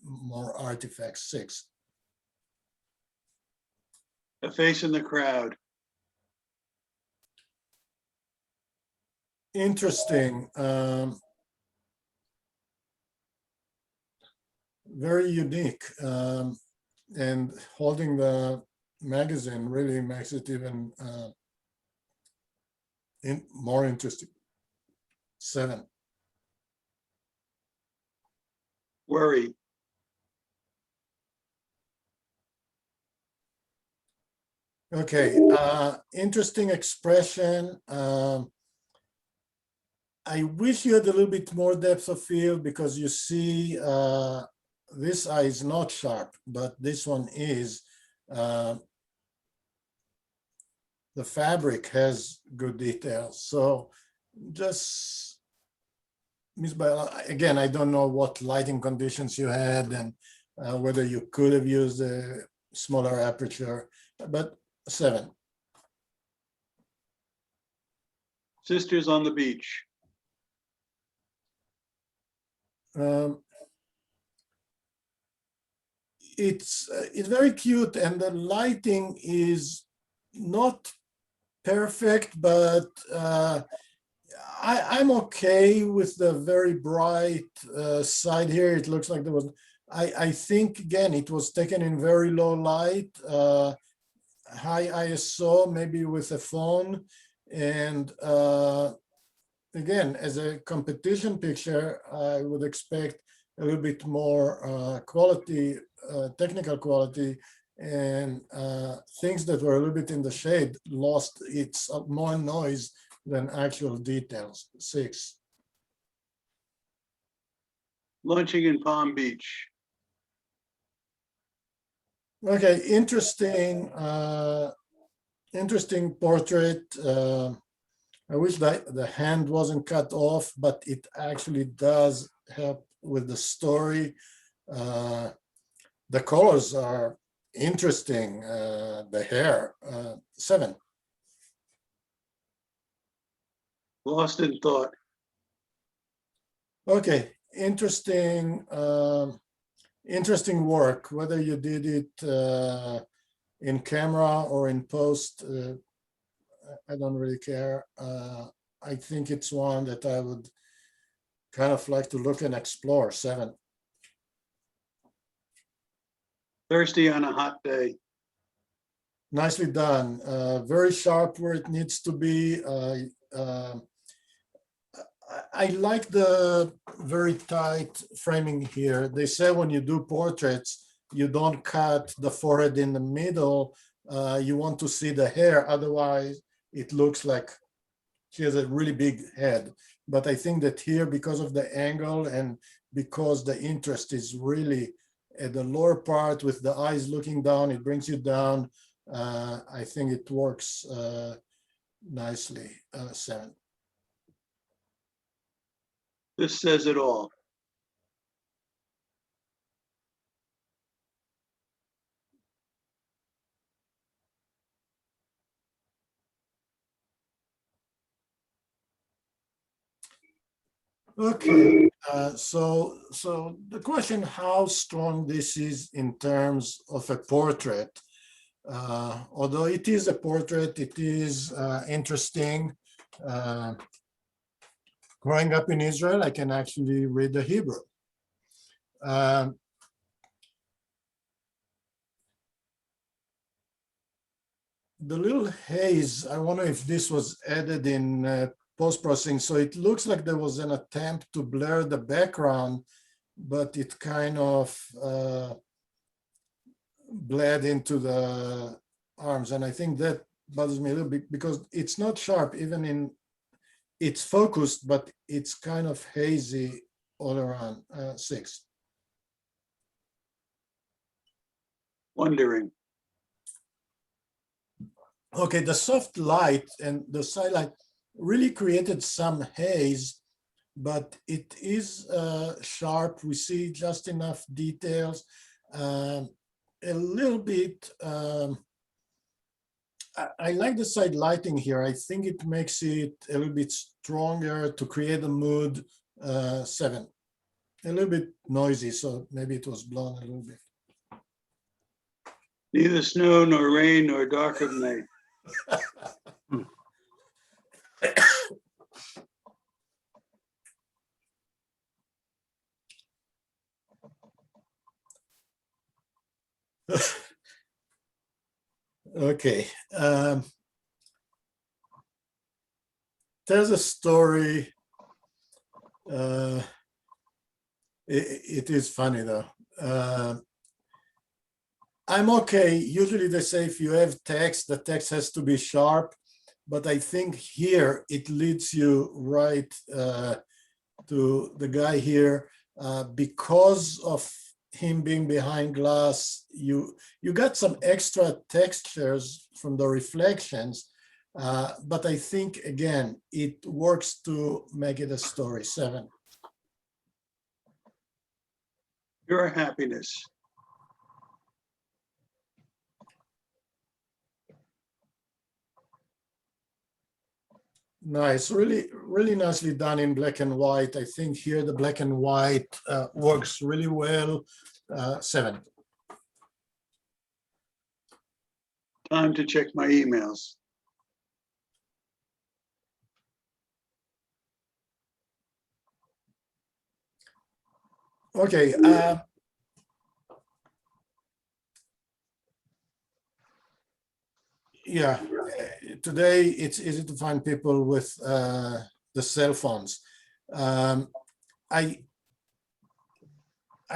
S2: more artifact 6.
S1: A face in the crowd.
S2: Interesting. Very unique. And holding the magazine really makes it even more interesting. 7.
S1: Worry.
S2: Okay, interesting expression. I wish you had a little bit more depth of field, because you see this eye is not sharp, but this one is. The fabric has good details. So just, again, I don't know what lighting conditions you had, and whether you could have used a smaller aperture, but 7.
S1: Sisters on the beach.
S2: It's very cute, and the lighting is not perfect, but I'm okay with the very bright side here. It looks like there was, I think, again, it was taken in very low light, high ISO, maybe with a phone. And again, as a competition picture, I would expect a little bit more quality, technical quality, and things that were a little bit in the shade lost its more noise than actual details. 6.
S1: Launching in Palm Beach.
S2: Okay, interesting, interesting portrait. I wish that the hand wasn't cut off, but it actually does help with the story. The colors are interesting. The hair, 7.
S1: Lost in thought.
S2: Okay, interesting, interesting work. Whether you did it in camera or in post, I don't really care. I think it's one that I would kind of like to look and explore. 7.
S1: Thirsty on a hot day.
S2: Nicely done. Very sharp where it needs to be. I like the very tight framing here. They say when you do portraits, you don't cut the forehead in the middle. You want to see the hair. Otherwise, it looks like she has a really big head. But I think that here, because of the angle and because the interest is really at the lower part with the eyes looking down, it brings you down. I think it works nicely. 7.
S1: This says it all.
S2: Okay, so the question how strong this is in terms of a portrait. Although it is a portrait, it is interesting. Growing up in Israel, I can actually read the Hebrew. The little haze, I wonder if this was added in post-processing. So it looks like there was an attempt to blur the background, but it kind of bled into the arms. And I think that bothers me a little bit because it's not sharp, even in, it's focused, but it's kind of hazy all around. 6.
S1: Wondering.
S2: Okay, the soft light and the side light really created some haze, but it is sharp. We see just enough details. A little bit, I like the side lighting here. I think it makes it a little bit stronger to create a mood. 7. A little bit noisy, so maybe it was blown a little bit.
S1: Neither snow nor rain nor dark of night.
S2: Okay. There's a story. It is funny though. I'm okay. Usually they say if you have text, the text has to be sharp, but I think here it leads you right to the guy here because of him being behind glass. You got some extra textures from the reflections, but I think again it works to make it a story. 7.
S1: Your happiness.
S2: Nice, really nicely done in black and white. I think here the black and white works really well. 7.
S1: Time to check my emails.
S2: Okay. Yeah, today it's easy to find people with the cell phones. I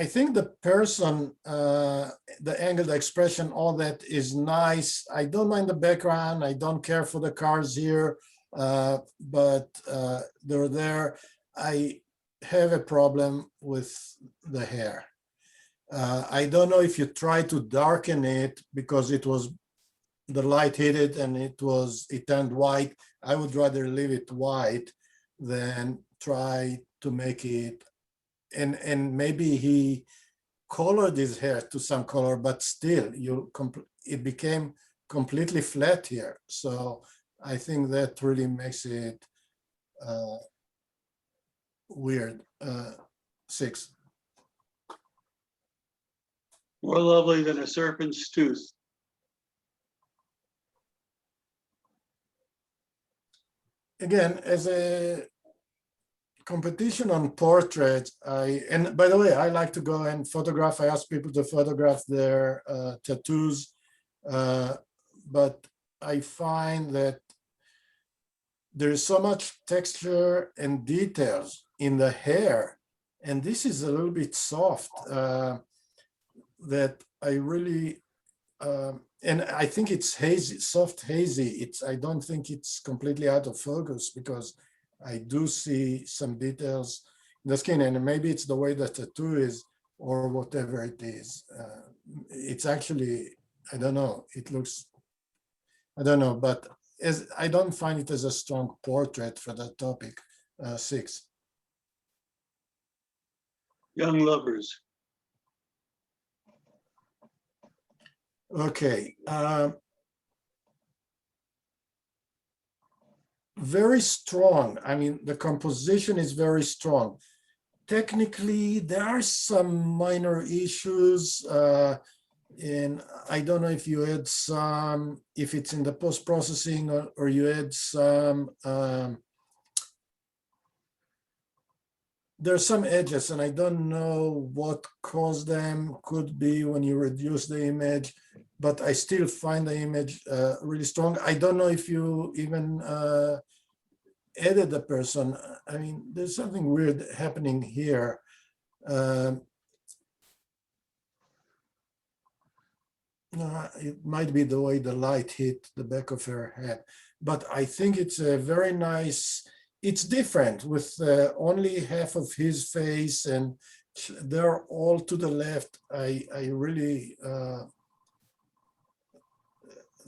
S2: think the person, the angle, the expression, all that is nice. I don't mind the background. I don't care for the cars here, but they're there. I have a problem with the hair. I don't know if you try to darken it because the light hit it and it turned white. I would rather leave it white than try to make it, and maybe he colored his hair to some color, but still it became completely flat here. So I think that really makes it weird. 6.
S1: More lovely than a serpent's tooth.
S2: Again, as a competition on portraits, and by the way, I like to go and photograph. I ask people to photograph their tattoos, but I find that there is so much texture and details in the hair, and this is a little bit soft, that I really, and I think it's hazy, soft hazy. I don't think it's completely out of focus because I do see some details in the skin, and maybe it's the way the tattoo is or whatever it is. It's actually, I don't know, it looks, I don't know, but I don't find it as a strong portrait for that topic. 6.
S1: Young lovers.
S2: Okay. Very strong. I mean, the composition is very strong. Technically, there are some minor issues, and I don't know if you had some, if it's in the post-processing or you had some, there's some edges, and I don't know what caused them. Could be when you reduce the image, but I still find the image really strong. I don't know if you even added the person. I mean, there's something weird happening here. It might be the way the light hit the back of her head, but I think it's a very nice, it's different with only half of his face and they're all to the left. I really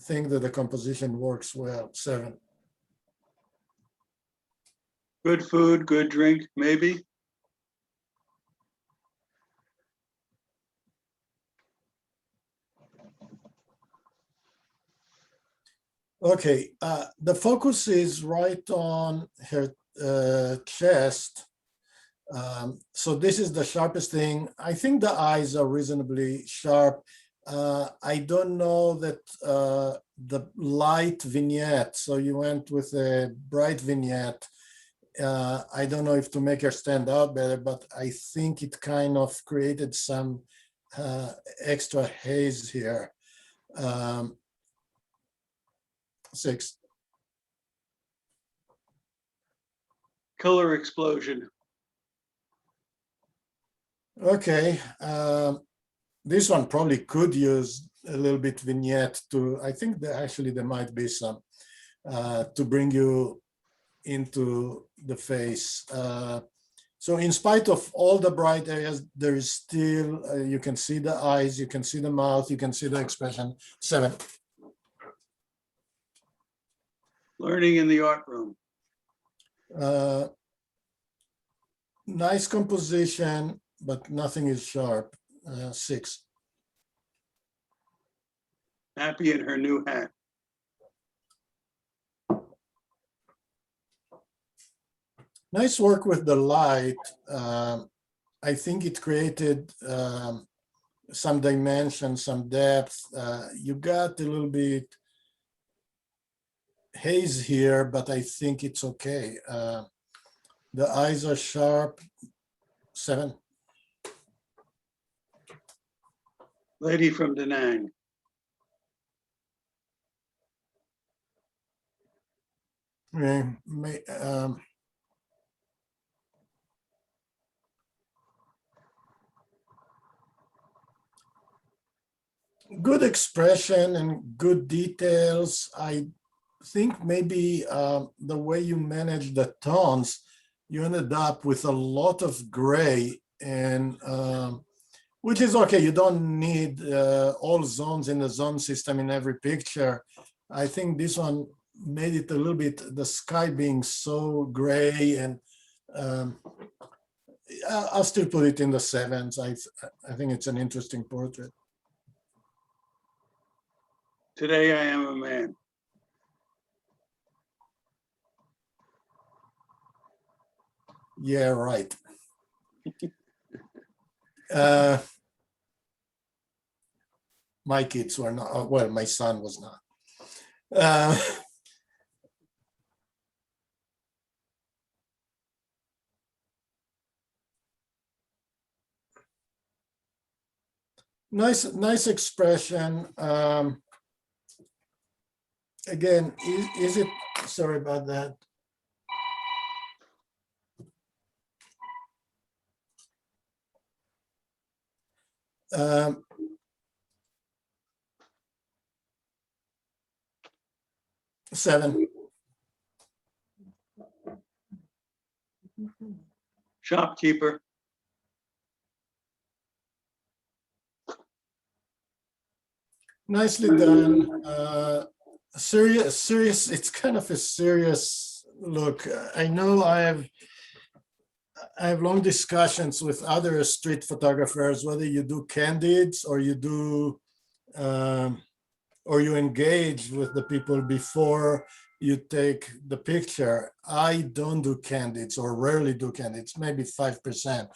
S2: think that the composition works well. 7.
S1: Good food, good drink, maybe.
S2: Okay, the focus is right on her chest. So this is the sharpest thing. I think the eyes are reasonably sharp. I don't know that the light vignette, so you went with a bright vignette. I don't know if to make her stand out better, but I think it kind of created some extra haze here. 6.
S1: Color explosion.
S2: Okay, this one probably could use a little bit vignette to, I think that actually there might be some to bring you into the face. So in spite of all the bright areas, there is still, you can see the eyes, you can see the mouth, you can see the expression. 7.
S1: Learning in the art room.
S2: Nice composition, but nothing is sharp. 6.
S1: Happy in her new hat.
S2: Nice work with the light. I think it created some dimension, some depth. You got a little bit haze here, but I think it's okay. The eyes are sharp. 7.
S1: Lady from Da Nang.
S2: Good expression and good details. I think maybe the way you manage the tones, you ended up with a lot of gray, and which is okay. You don't need all zones in the zone system in every picture. I think this one made it a little bit, the sky being so gray, and I'll still put it in the 7s. I think it's an interesting portrait.
S1: Today I am a man.
S2: Yeah, right. My kids were not, well, my son was not. Nice expression. Again, is it, sorry about that. Um, seven.
S1: Shopkeeper.
S2: Nicely done. Serious. It's kind of a serious look. I know I have long discussions with other street photographers, whether you do candids or you do or you engage with the people before you take the picture. I don't do candids, or rarely do candids, maybe 5%.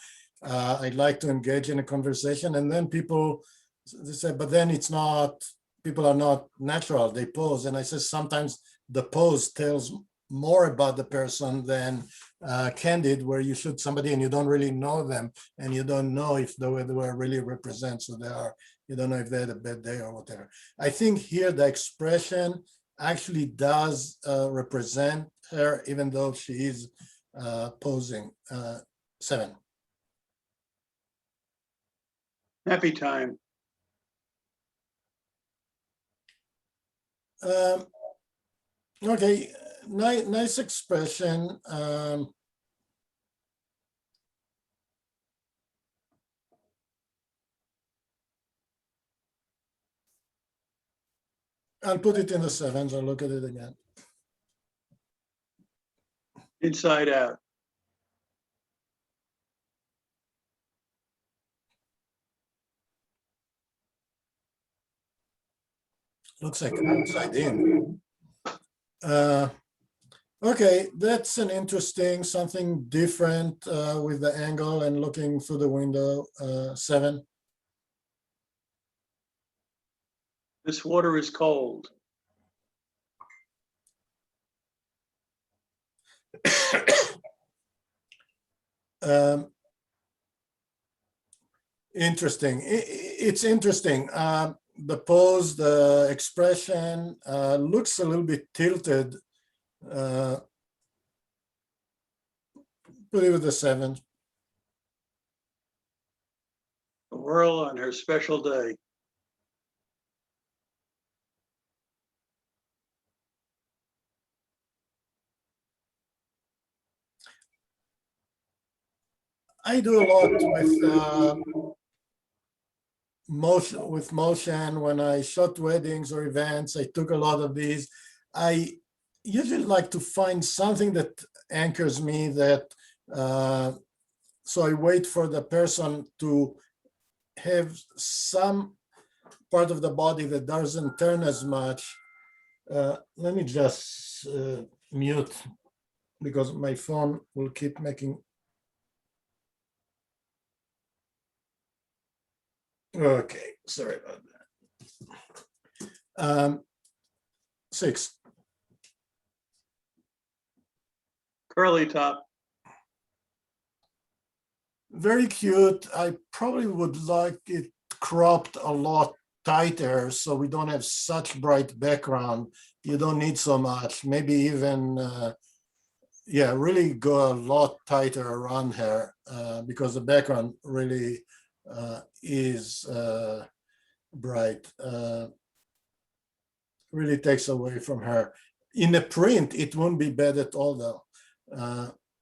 S2: I'd like to engage in a conversation, and then people, they say, but then it's not, people are not natural, they pose. And I say, sometimes the pose tells more about the person than candid, where you shoot somebody and you don't really know them, and you don't know if the way they were really represents who they are. You don't know if they had a bad day or whatever. I think here the expression actually does represent her, even though she is posing. 7.
S1: Happy time.
S2: Okay, nice expression. I'll put it in the 7s. I'll look at it again.
S1: Inside out.
S2: Looks like outside in. Okay, that's an interesting, something different with the angle and looking through the window. 7.
S1: This water is cold.
S2: Interesting. It's interesting. The pose, the expression looks a little bit tilted. Put it with the 7.
S1: A whirl on her special day.
S2: I do a lot with motion. When I shot weddings or events, I took a lot of these. I usually like to find something that anchors me, that so I wait for the person to have some part of the body that doesn't turn as much. Let me just mute, because my phone will keep making. Okay, sorry about that. 6.
S1: Curly top.
S2: Very cute. I probably would like it cropped a lot tighter, so we don't have such bright background. You don't need so much. Maybe even, yeah, really go a lot tighter around her, because the background really is bright. Really takes away from her. In a print, it won't be bad at all, though.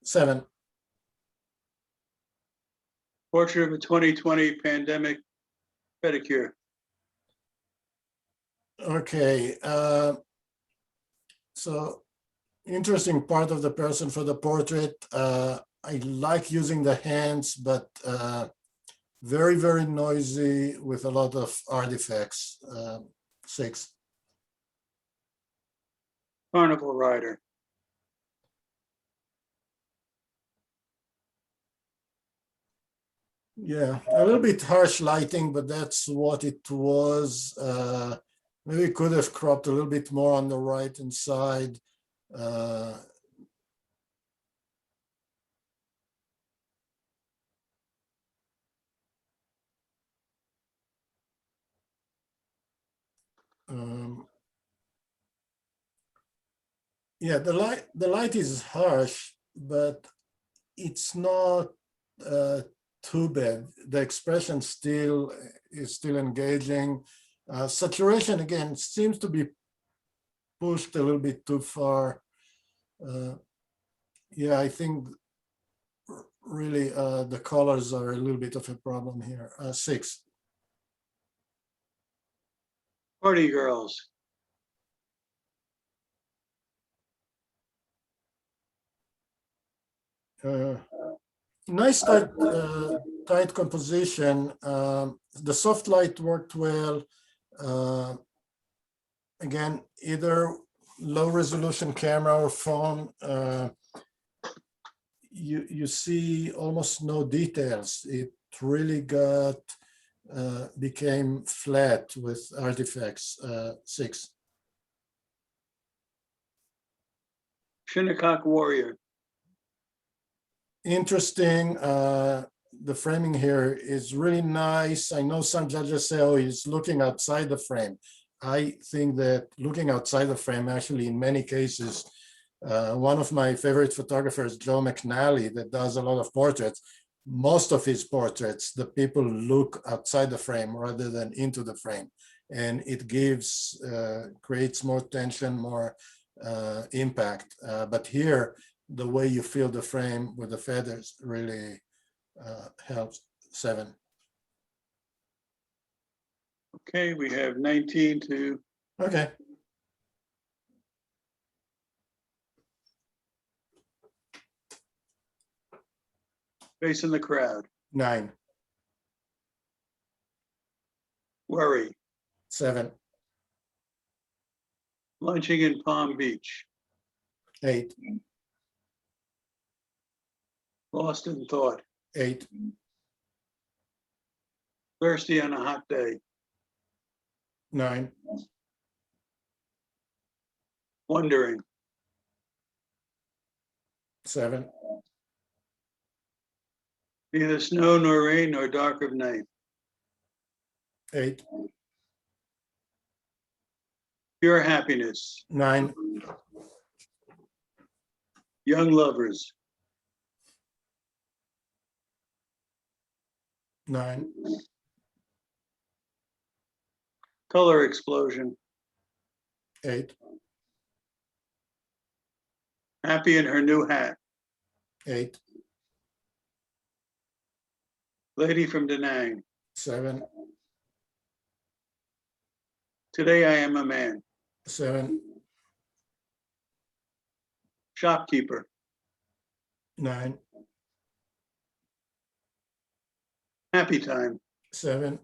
S2: 7.
S1: Portrait of a 2020 pandemic pedicure.
S2: Okay, so interesting part of the person for the portrait. I like using the hands, but very, very noisy with a lot of artifacts. 6.
S1: Carnival rider.
S2: Yeah, a little bit harsh lighting, but that's what it was. Maybe could have cropped a little bit more on the right hand side. Uh, um, yeah, the light is harsh, but it's not too bad. The expression still is still engaging. Saturation again seems to be pushed a little bit too far. Yeah, I think really the colors are a little bit of a problem here. 6.
S1: Party girls.
S2: Nice tight composition. The soft light worked well. Again, either low resolution camera or phone, you see almost no details. It really became flat with artifacts. 6.
S1: Shinnecock warrior.
S2: Interesting. The framing here is really nice. I know some judges say, oh, he's looking outside the frame. I think that looking outside the frame, actually, in many cases, one of my favorite photographers, Joe McNally, that does a lot of portraits, most of his portraits, the people look outside the frame rather than into the frame. And it creates more tension, more impact. But here, the way you feel the frame with the feathers really helps. 7.
S1: Okay, we have 19 to
S2: Okay.
S1: face in the crowd.
S2: 9.
S1: Worry.
S2: 7.
S1: Lunching in Palm Beach.
S2: 8.
S1: Lost in thought.
S2: 8.
S1: Thirsty on a hot day.
S2: 9.
S1: Wondering.
S2: 7.
S1: Neither snow nor rain nor dark of night.
S2: 8.
S1: Pure happiness.
S2: 9.
S1: Young lovers.
S2: 9.
S1: Color explosion.
S2: 8.
S1: Happy in her new hat.
S2: 8.
S1: Lady from Da Nang.
S2: 7.
S1: Today I am a man.
S2: 7.
S1: Shopkeeper.
S2: 9.
S1: Happy time.
S2: 7.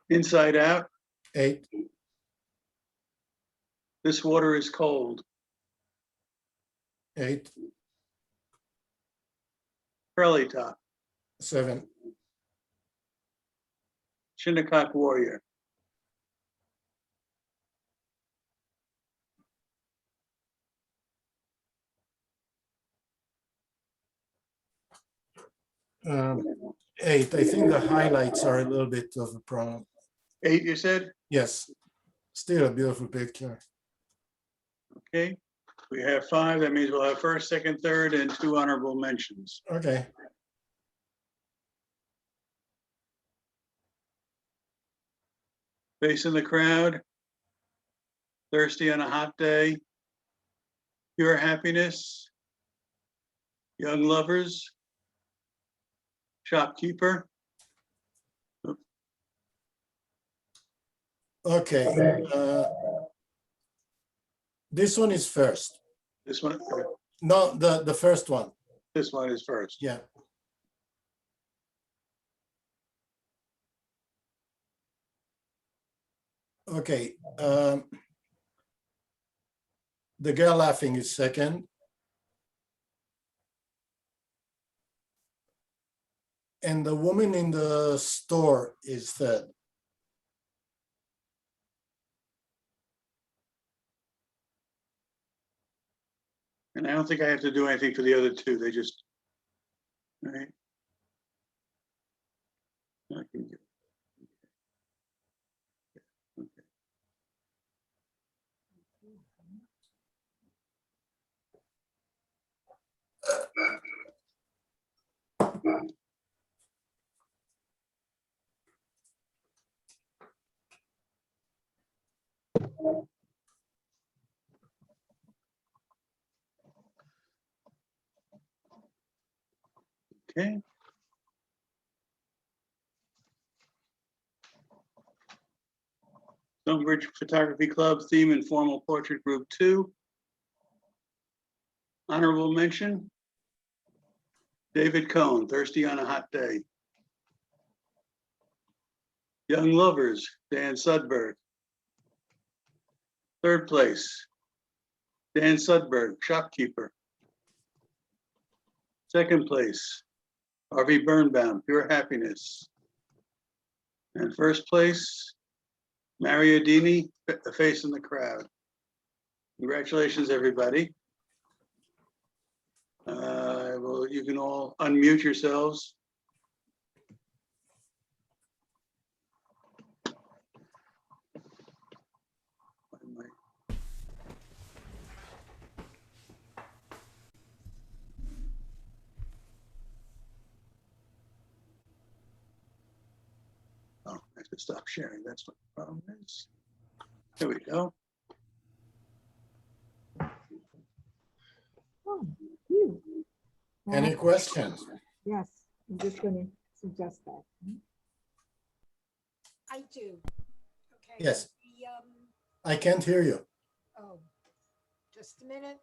S1: Inside out.
S2: 8.
S1: This water is cold.
S2: 8.
S1: Curly top.
S2: 7.
S1: Shinnecock warrior.
S2: Um, 8. I think the highlights are a little bit of a problem.
S1: 8, you said?
S2: Yes, still a beautiful picture.
S1: Okay. We have 5. That means we'll have first, second, third, and 2 honorable mentions.
S2: Okay.
S1: Face in the crowd. Thirsty on a hot day. Pure happiness. Young lovers. shopkeeper.
S2: Okay. This one is first.
S1: This one,
S2: No, the first one.
S1: this one is first.
S2: Yeah. Okay. The girl laughing is second. And the woman in the store is third.
S1: And I don't think I have to do anything for the other two. They just, all right. I can get- okay. Okay. Stonebridge Photography Club theme Informal Portrait Group 2. Honorable mention. David Cohn, Thirsty on a Hot Day. Young Lovers, Dan Sudberg. Third place, Dan Sudberg, Shopkeeper. Second place, Harvey Birnbaum, Pure Happiness. And first place, Mario Dini, A Face in the Crowd. Congratulations, everybody. Well, you can all unmute yourselves. Oh, I have to stop sharing. That's what the problem is. There we go.
S4: Oh, phew.
S2: Any questions?
S4: Yes, I'm just gonna suggest that.
S6: I do. Okay.
S2: Yes.
S6: The,
S2: I can't hear you.
S6: oh, just a minute.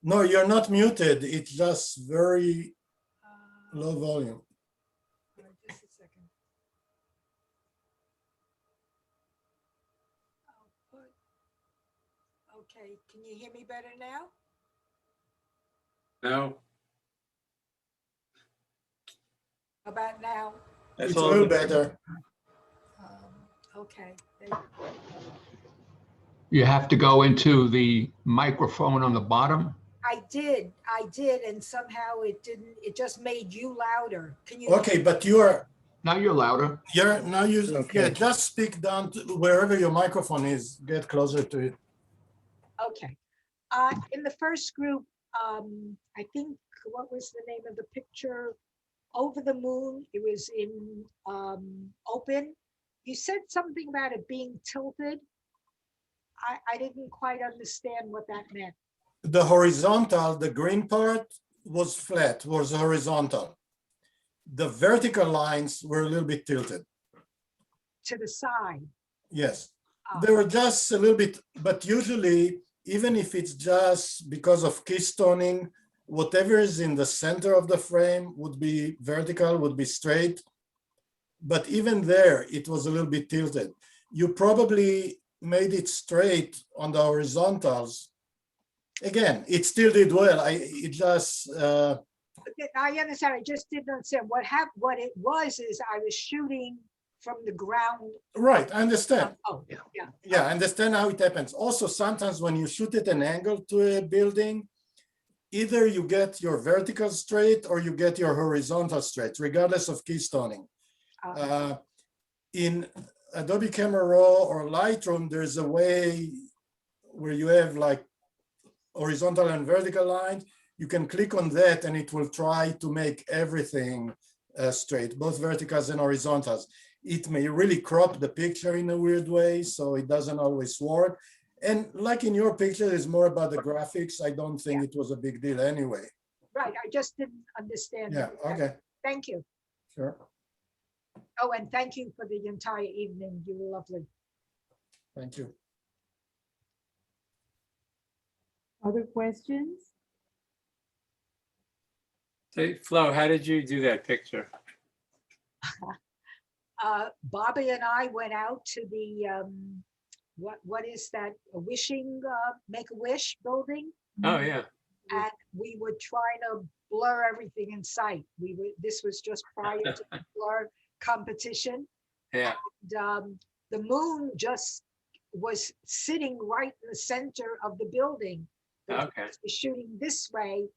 S2: No, you're not muted. It's just very low volume.
S6: All right, just a second. Output. Okay, can you hear me better now?
S5: No,
S6: How about now?
S1: That's
S2: It's a
S1: all
S2: little
S1: good.
S2: better.
S6: Okay.
S7: You have to go into the microphone on the bottom.
S6: I did, and somehow it didn't, it just made you louder. Can you?
S2: Okay, but you're
S7: Now you're louder.
S2: now you
S5: Okay.
S2: yeah, just speak down to wherever your microphone is. Get closer to it.
S6: Okay. In the first group, I think, what was the name of the picture? Over the Moon, it was in open. You said something about it being tilted. I didn't quite understand what that meant.
S2: The horizontal, the green part was flat, was horizontal. The vertical lines were a little bit tilted.
S6: To the side.
S2: Yes,
S6: Oh,
S2: they were just a little bit, but usually, even if it's just because of keystoning, whatever is in the center of the frame would be vertical, would be straight. But even there, it was a little bit tilted. You probably made it straight on the horizontals. Again, it still did well. It just,
S6: I understand. I just didn't understand what it was is I was shooting from the ground.
S2: right, I understand.
S6: Oh, yeah.
S2: Yeah, I understand how it happens. Also, sometimes when you shoot at an angle to a building, either you get your vertical straight or you get your horizontal straight, regardless of keystoning. In Adobe Camera Raw or Lightroom, there's a way where you have like horizontal and vertical lines. You can click on that and it will try to make everything straight, both verticals and horizontals. It may really crop the picture in a weird way, so it doesn't always work. And like in your picture, it's more about the graphics. I don't think it was a big deal anyway.
S6: right, I just didn't understand.
S2: Yeah,
S6: that.
S2: okay,
S6: Thank you.
S2: sure.
S6: Oh, and thank you for the entire evening. You were lovely.
S2: Thank you.
S4: Other questions?
S8: Hey, Flo, how did you do that picture?
S6: Bobby and I went out to the, what is that, a wishing, Make-A-Wish building?
S8: Oh, yeah.
S6: And we were trying to blur everything in sight. This was just prior to the blur competition.
S8: Yeah.
S6: And, the moon just was sitting right in the center of the building. The
S8: Okay.
S6: cameras were shooting this way,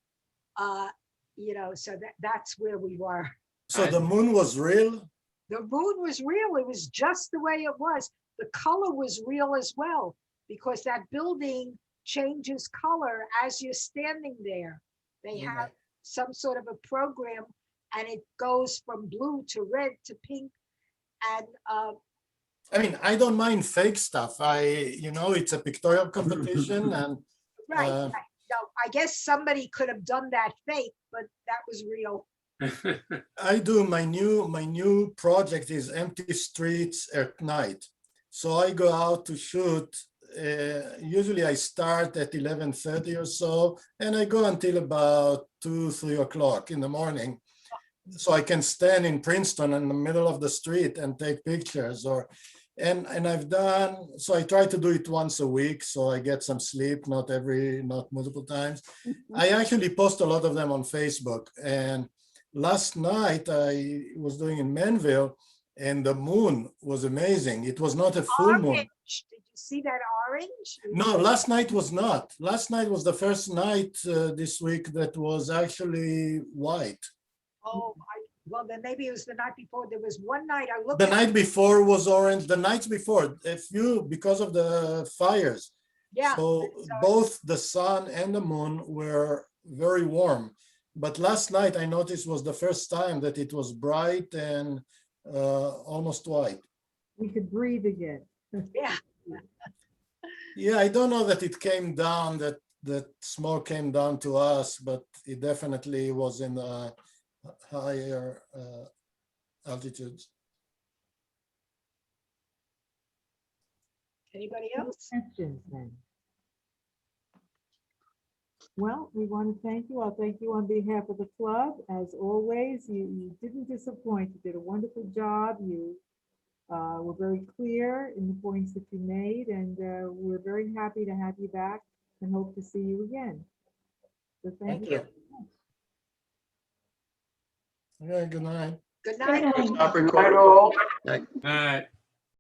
S6: so that's where we were.
S2: So the moon was real?
S6: The moon was real. It was just the way it was. The color was real as well, because that building changes color as you're standing there. They have some sort of a program, and it goes from blue to red to pink. And
S2: I mean, I don't mind fake stuff. It's a pictorial competition and
S6: right, right. No, I guess somebody could have done that fake, but that was real.
S2: I do my new project is empty streets at night. So I go out to shoot. Usually I start at 11:30 or so, and I go until about 2-3 o'clock in the morning. So I can stand in Princeton in the middle of the street and take pictures. And I've done, so I try to do it once a week, so I get some sleep, not multiple times. I actually post a lot of them on Facebook. And last night I was doing in Manville, and the moon was amazing. It was not a full moon.
S6: Orange. Did you see that orange?
S2: No, last night was not. Last night was the first night this week that was actually white.
S6: Oh, well, then maybe it was the night before. There was one night I looked
S2: The
S6: at.
S2: night before was orange. The nights before, because of the fires.
S6: Yeah.
S2: So both the sun and the moon were very warm. But last night I noticed was the first time that it was bright and almost white.
S4: We could breathe again.
S6: Yeah.
S2: Yeah, I don't know that it came down, that smoke came down to us, but it definitely was in higher altitudes.
S6: Anybody
S4: Other
S6: else?
S4: questions then? Well, we want to thank you. I'll thank you on behalf of the club. As always, you didn't disappoint. You did a wonderful job. You were very clear in the points that you made, and we're very happy to have you back and hope to see you again. So thank you.
S2: Yeah, good night.
S6: Good night.
S1: Stop recording.
S8: All right.